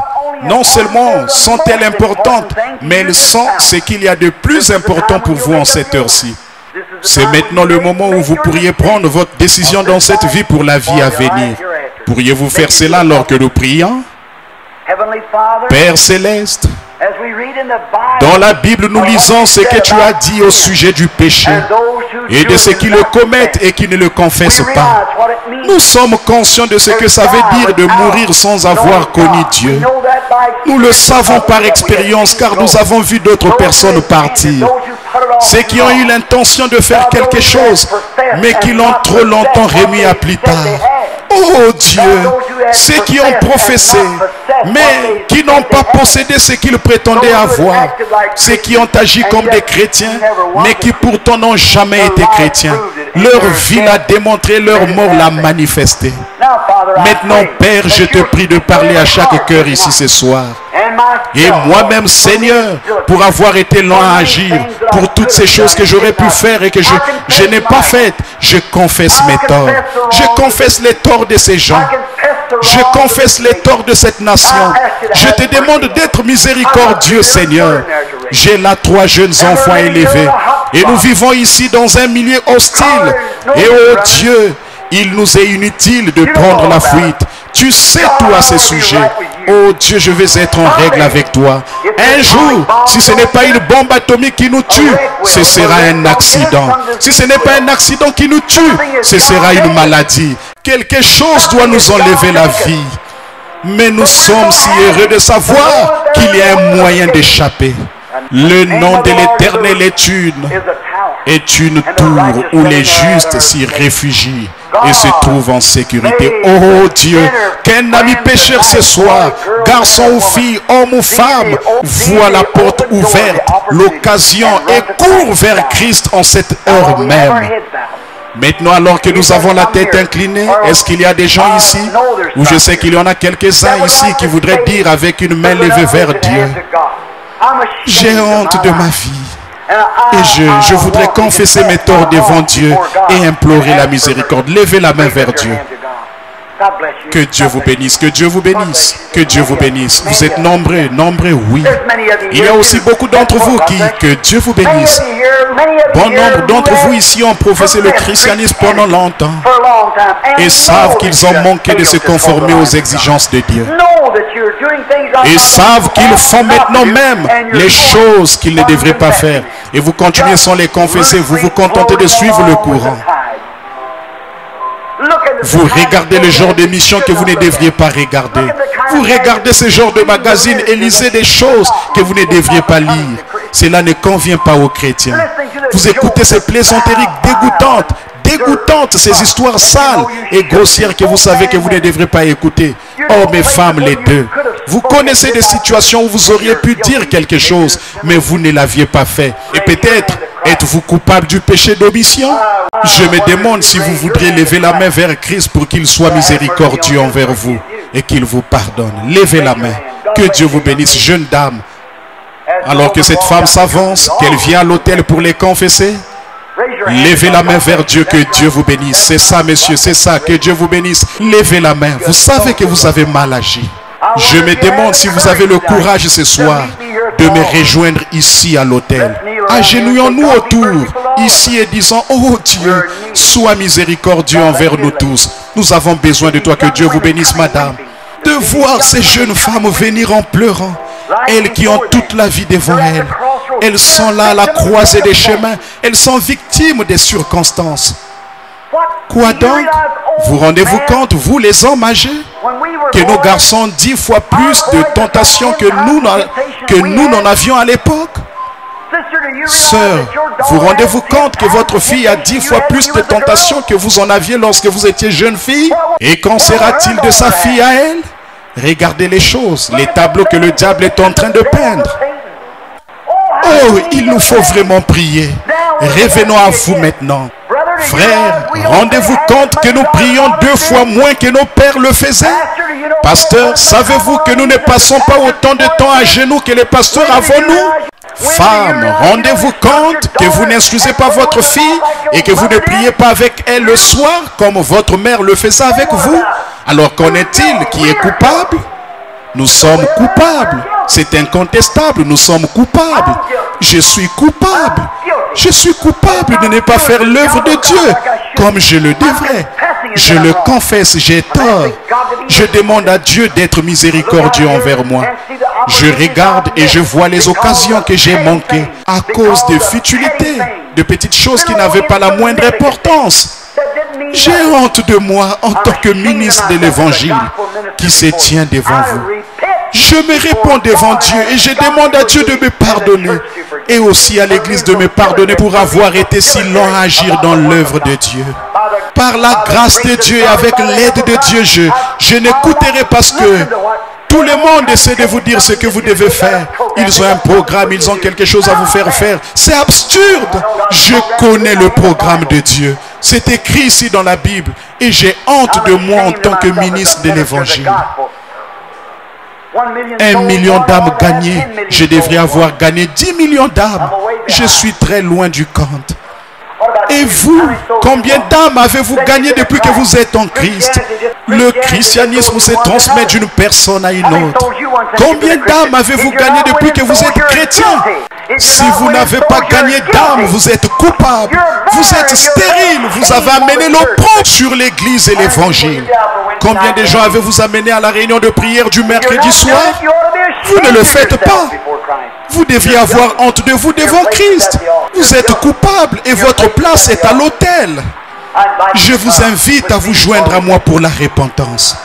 Non seulement sont-elles importantes, mais elles sont ce qu'il y a de plus important pour vous en cette heure-ci. C'est maintenant le moment où vous pourriez prendre votre décision dans cette vie pour la vie à venir. Pourriez-vous faire cela alors que nous prions? Père Céleste, dans la Bible, nous lisons ce que tu as dit au sujet du péché et de ceux qui le commettent et qui ne le confessent pas. Nous sommes conscients de ce que ça veut dire de mourir sans avoir connu Dieu. Nous le savons par expérience car nous avons vu d'autres personnes partir. Ceux qui ont eu l'intention de faire quelque chose, mais qui l'ont trop longtemps remis à plus tard. Oh Dieu, ceux qui ont professé, mais qui n'ont pas possédé ce qu'ils prétendaient avoir. Ceux qui ont agi comme des chrétiens, mais qui pourtant n'ont jamais été chrétiens. Leur vie l'a démontré, leur mort l'a manifesté. Maintenant, Père, je te prie de parler à chaque cœur ici ce soir. Et moi-même, Seigneur, pour avoir été lent à agir, pour toutes ces choses que j'aurais pu faire et que je n'ai pas faites, je confesse mes torts. Je confesse les torts de ces gens. Je confesse les torts de cette nation. Je te demande d'être miséricordieux, Seigneur. J'ai là 3 jeunes enfants élevés. Et nous vivons ici dans un milieu hostile. Et oh Dieu, il nous est inutile de prendre la fuite. Tu sais tout à ce sujet. Oh Dieu, je vais être en règle avec toi. Un jour, si ce n'est pas une bombe atomique qui nous tue, ce sera un accident. Si ce n'est pas un accident qui nous tue, ce sera une maladie. Quelque chose doit nous enlever la vie. Mais nous sommes si heureux de savoir qu'il y a un moyen d'échapper. Le nom de l'Éternel est une tour où les justes s'y réfugient et se trouvent en sécurité. Oh Dieu, qu'un ami pécheur ce soir, garçon ou fille, homme ou femme, voit la porte ouverte, l'occasion et court vers Christ en cette heure même. Maintenant, alors que nous avons la tête inclinée, est-ce qu'il y a des gens ici, ou je sais qu'il y en a quelques-uns ici qui voudraient dire avec une main levée vers Dieu: j'ai honte de ma vie. Et je voudrais confesser mes torts devant Dieu et implorer la miséricorde. Levez la main vers Dieu. Que Dieu vous bénisse, que Dieu vous bénisse, que Dieu vous bénisse. Vous êtes nombreux, oui. Il y a aussi beaucoup d'entre vous qui, que Dieu vous bénisse. Bon nombre d'entre vous ici ont professé le christianisme pendant longtemps et savent qu'ils ont manqué de se conformer aux exigences de Dieu. Et savent qu'ils font maintenant même les choses qu'ils ne devraient pas faire. Et vous continuez sans les confesser, vous vous contentez de suivre le courant. Vous regardez le genre d'émission que vous ne devriez pas regarder. Vous regardez ce genre de magazine et lisez des choses que vous ne devriez pas lire. Cela ne convient pas aux chrétiens. Vous écoutez ces plaisanteries dégoûtantes, ces histoires sales et grossières que vous savez que vous ne devrez pas écouter. Oh mes femmes, les deux. Vous connaissez des situations où vous auriez pu dire quelque chose, mais vous ne l'aviez pas fait. Et peut-être êtes-vous coupable du péché d'omission? Je me demande si vous voudriez lever la main vers Christ pour qu'il soit miséricordieux envers vous et qu'il vous pardonne. Levez la main. Que Dieu vous bénisse, jeune dame. Alors que cette femme s'avance, qu'elle vient à l'autel pour les confesser, levez la main vers Dieu, que Dieu vous bénisse. C'est ça, messieurs, c'est ça, que Dieu vous bénisse. Levez la main. Vous savez que vous avez mal agi. Je me demande si vous avez le courage ce soir de me rejoindre ici à l'autel. Agenouillons-nous autour, ici, et disons: oh Dieu, sois miséricordieux envers nous tous. Nous avons besoin de toi. Que Dieu vous bénisse, madame. De voir ces jeunes femmes venir en pleurant, elles qui ont toute la vie devant elles. Elles sont là à la croisée des chemins. Elles sont victimes des circonstances. Quoi donc? Vous rendez-vous compte, vous les hommes âgés, que nos garçons 10 fois plus de tentations que nous n'en avions à l'époque. Sœur, vous rendez-vous compte que votre fille a 10 fois plus de tentations que vous en aviez lorsque vous étiez jeune fille? Et qu'en sera-t-il de sa fille à elle? Regardez les choses, les tableaux que le diable est en train de peindre. Oh, il nous faut vraiment prier. Revenons à vous maintenant. Frères, rendez-vous compte que nous prions 2 fois moins que nos pères le faisaient? Pasteur, savez-vous que nous ne passons pas autant de temps à genoux que les pasteurs avant nous? Femmes, rendez-vous compte que vous n'instruisez pas votre fille et que vous ne priez pas avec elle le soir comme votre mère le faisait avec vous? Alors qu'en est-il? Qui est coupable? Nous sommes coupables. C'est incontestable, nous sommes coupables. Je suis coupable. Je suis coupable de ne pas faire l'œuvre de Dieu comme je le devrais. Je le confesse, j'ai tort. Je demande à Dieu d'être miséricordieux envers moi. Je regarde et je vois les occasions que j'ai manquées à cause de futilités, de petites choses qui n'avaient pas la moindre importance. J'ai honte de moi en tant que ministre de l'Évangile qui se tient devant vous. Je me réponds devant Dieu et je demande à Dieu de me pardonner et aussi à l'Église de me pardonner pour avoir été si lent à agir dans l'œuvre de Dieu. Par la grâce de Dieu et avec l'aide de Dieu, je n'écouterai parce que tout le monde essaie de vous dire ce que vous devez faire. Ils ont un programme, ils ont quelque chose à vous faire faire. C'est absurde. Je connais le programme de Dieu. C'est écrit ici dans la Bible et j'ai honte de moi en tant que ministre de l'Évangile. 1 million d'âmes gagnées. Je devrais avoir gagné 10 millions d'âmes. Je suis très loin du compte. Et vous, combien d'âmes avez-vous gagné depuis que vous êtes en Christ? Le christianisme se transmet d'une personne à une autre. Combien d'âmes avez-vous gagné depuis que vous êtes chrétien? Si vous n'avez pas gagné d'âmes, vous êtes coupable. Vous êtes stérile. Vous avez amené l'opprobre sur l'Église et l'Évangile. Combien de gens avez-vous amené à la réunion de prière du mercredi soir? Vous ne le faites pas. Vous devriez avoir honte de vous devant Christ. Vous êtes coupable et votre place est à l'autel. Je vous invite à vous joindre à moi pour la repentance.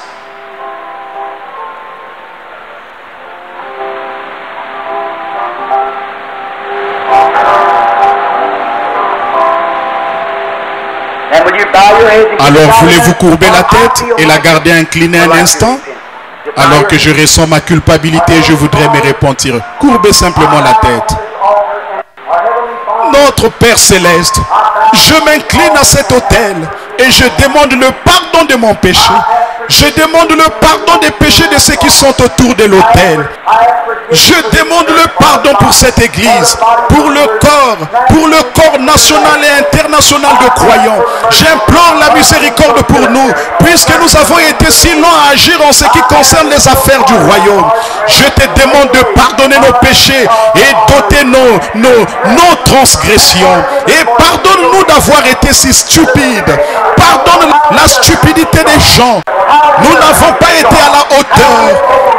Alors voulez-vous courber la tête et la garder inclinée un instant? Alors que je ressens ma culpabilité, je voudrais me repentir. Courbez simplement la tête. Notre Père Céleste, je m'incline à cet autel et je demande le pardon de mon péché. Je demande le pardon des péchés de ceux qui sont autour de l'autel. Je demande le pardon pour cette église, pour le corps national et international de croyants. J'implore la miséricorde pour nous, puisque nous avons été si longs à agir en ce qui concerne les affaires du royaume. Je te demande de pardonner nos péchés et d'ôter nos transgressions. Et pardonne-nous d'avoir été si stupides. Pardonne la stupidité des gens. Nous n'avons pas été à la hauteur.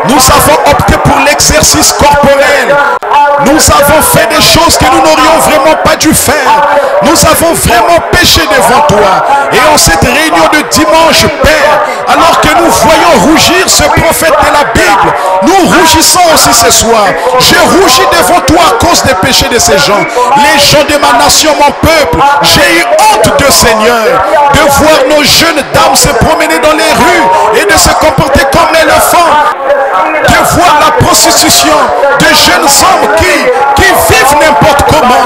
Nous avons opté pour l'exercice corporel. Nous avons fait des choses que nous n'aurions vraiment pas dû faire. Nous avons vraiment péché devant toi. Et en cette réunion de dimanche, Père, alors que nous voyons rougir ce prophète de la Bible, nous rougissons aussi ce soir. Je rougis devant toi à cause des péchés de ces gens. Les gens de ma nation, mon peuple, j'ai eu honte de Seigneur, de voir nos jeunes dames se promener dans les rues et de se comporter comme éléphants, de voir la prostitution de jeunes hommes qui vivent n'importe comment,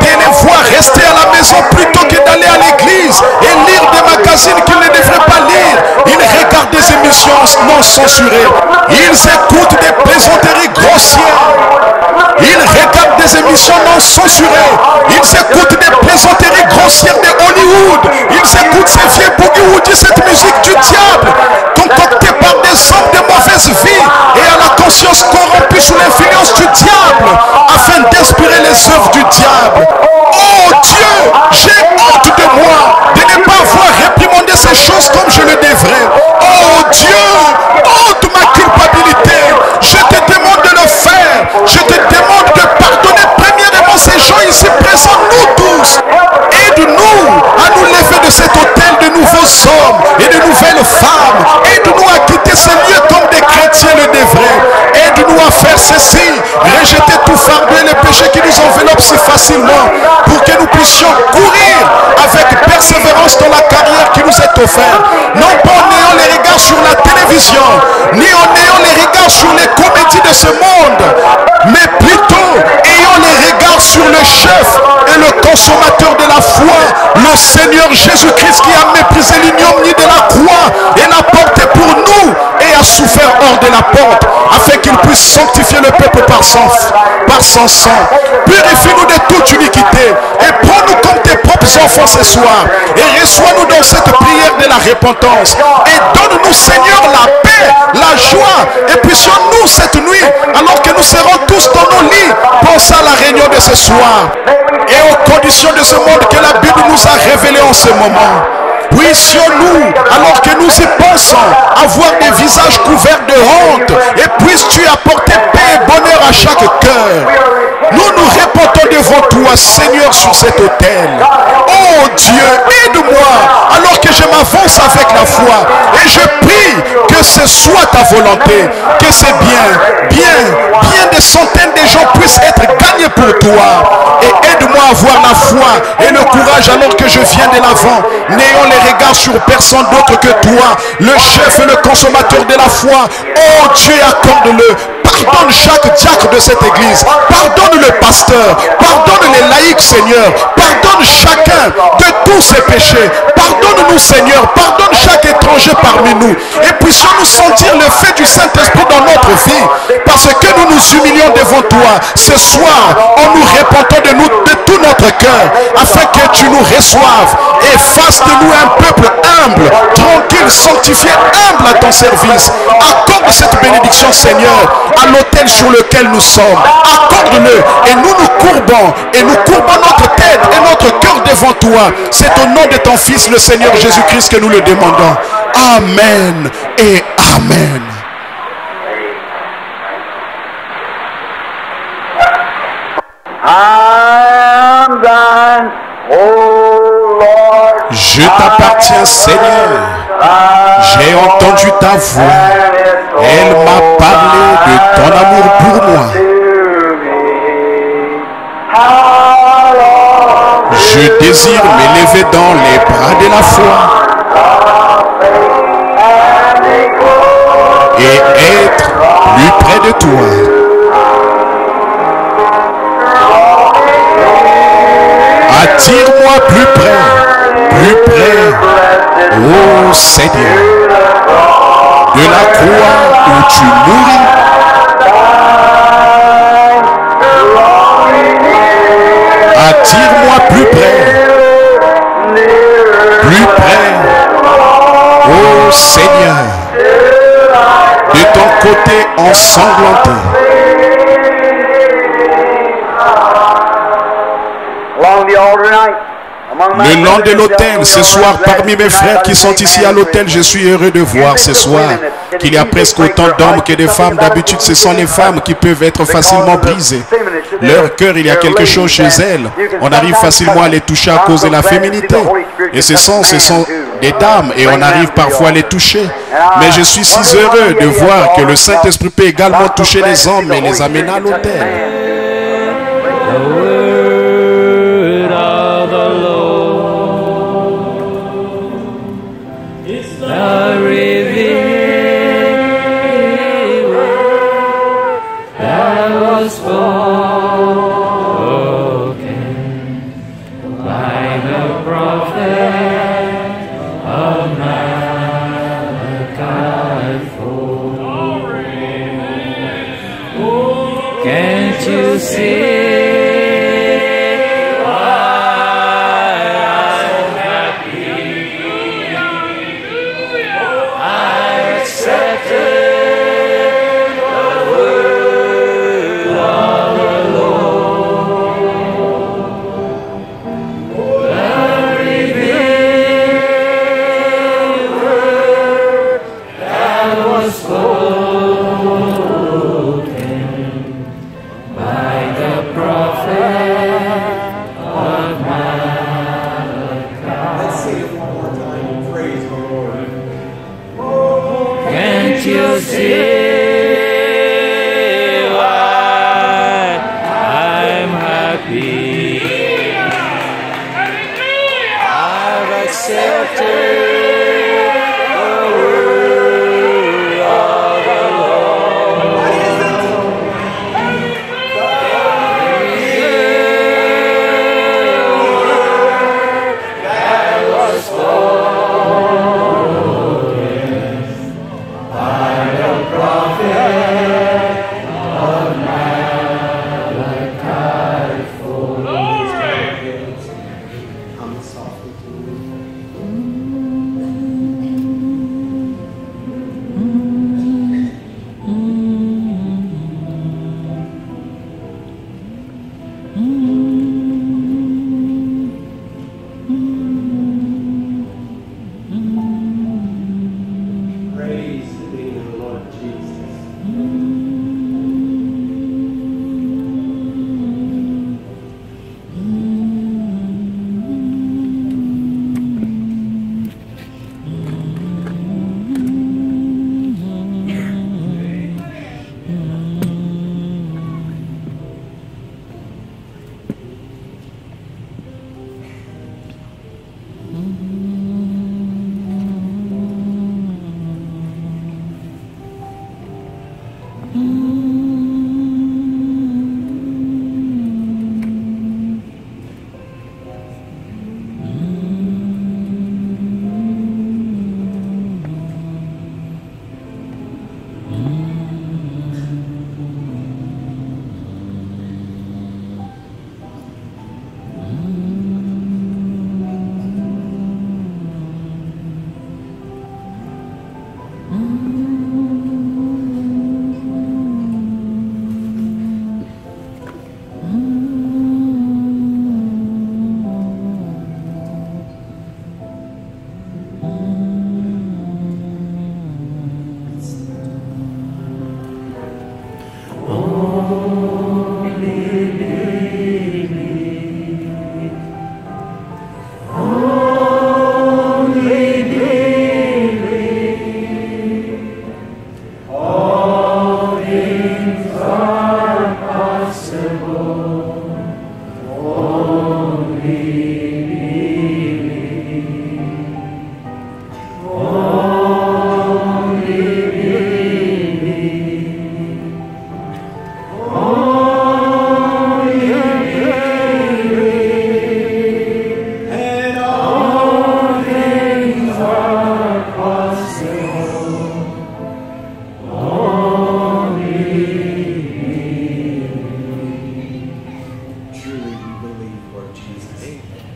de les voir rester à la maison plutôt que d'aller à l'église et lire des magazines qu'ils ne devraient pas lire. Ils regardent des émissions non censurées, ils écoutent des plaisanteries grossières, ils regardent des émissions non censurées, ils écoutent des plaisanteries grossières de Hollywood, ils écoutent ces vieux boogie-woody, cette musique du diable, concoctée par des hommes de mauvaise vie et à la conscience corrompue sous l'influence du diable, afin d'inspirer les œuvres du diable. Oh Dieu, j'ai honte de moi de ne pas avoir réprimandé ces choses comme je le devrais. Oh Dieu, honte ma culpabilité. Je te demande de le faire. Je te demande de pardonner premièrement ces gens ici présents, nous tous. Aide-nous à nous lever de cet autel de nouveaux hommes et de nouvelles femmes. Aide-nous à ceci, rejeter tout fardeau et les péchés qui nous enveloppent si facilement, pour que nous puissions courir avec persévérance dans la carrière qui nous est offerte. Non pas en ayant les regards sur la télévision, ni en ayant les regards sur les comédies de ce monde, mais plutôt ayant les regards sur le chef et le consommateur de la foi, le Seigneur Jésus-Christ, qui a méprisé l'ignominie de la croix et l'a porté pour nous et a souffert hors de la porte, afin qu'il puisse sanctifier le peuple par son sang. Purifie-nous de toute iniquité et prends-nous comme tes propres enfants ce soir, et reçois-nous dans cette prière de la repentance, et donne-nous, Seigneur, la paix, la joie, et puissions-nous cette nuit, alors que nous serons tous dans nos lits, penser à la réunion de ce soir et aux conditions de ce monde que la Bible nous a révélées en ce moment. Puissions-nous, alors que nous y pensons, avoir des visages couverts de honte, et puisses-tu apporter paix et bonheur à chaque cœur. Nous nous répondons devant toi, Seigneur, sur cet autel. Oh Dieu, aide-moi, alors que je m'avance avec la foi, et je prie que ce soit ta volonté, que c'est bien des centaines de gens puissent être gagnés pour toi. Et aide-moi à avoir la foi et le courage alors que je viens de l'avant, n'ayant les regards sur personne d'autre que toi, le chef et le consommateur de la foi. Oh Dieu, accorde-le. Pardonne chaque diacre de cette église. Pardonne le pasteur. Pardonne les laïcs, Seigneur. Pardonne chacun de tous ses péchés. Pardonne-nous, Seigneur. Pardonne chaque étranger parmi nous. Et puissions-nous sentir le fait du Saint-Esprit dans notre vie. Parce que nous nous humilions devant toi. Ce soir, en nous répandant de tout notre cœur, afin que tu nous reçoives et fasses de nous un peuple humble, tranquille, sanctifié, humble à ton service. Accorde cette bénédiction, Seigneur, à l'autel sur lequel nous sommes. Accorde-le et nous courbons notre tête et notre cœur devant toi. C'est au nom de ton Fils, le Seigneur Jésus-Christ, que nous le demandons. Amen et Amen. Je t'appartiens, Seigneur. J'ai entendu ta voix. Elle m'a parlé de ton amour pour moi. Je désire m'élever dans les bras de la foi et être plus près de toi. Attire-moi plus près, ô Seigneur, de la croix où tu mouris. Attire-moi plus près, ô Seigneur, de ton côté ensanglanté. Le long de l'autel, ce soir, parmi mes frères qui sont ici à l'autel, je suis heureux de voir ce soir qu'il y a presque autant d'hommes que de femmes. D'habitude, ce sont les femmes qui peuvent être facilement brisées. Leur cœur, il y a quelque chose chez elles. On arrive facilement à les toucher à cause de la féminité. Et ce sont des dames et on arrive parfois à les toucher. Mais je suis si heureux de voir que le Saint-Esprit peut également toucher les hommes et les amener à l'autel. you see why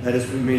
Let us remain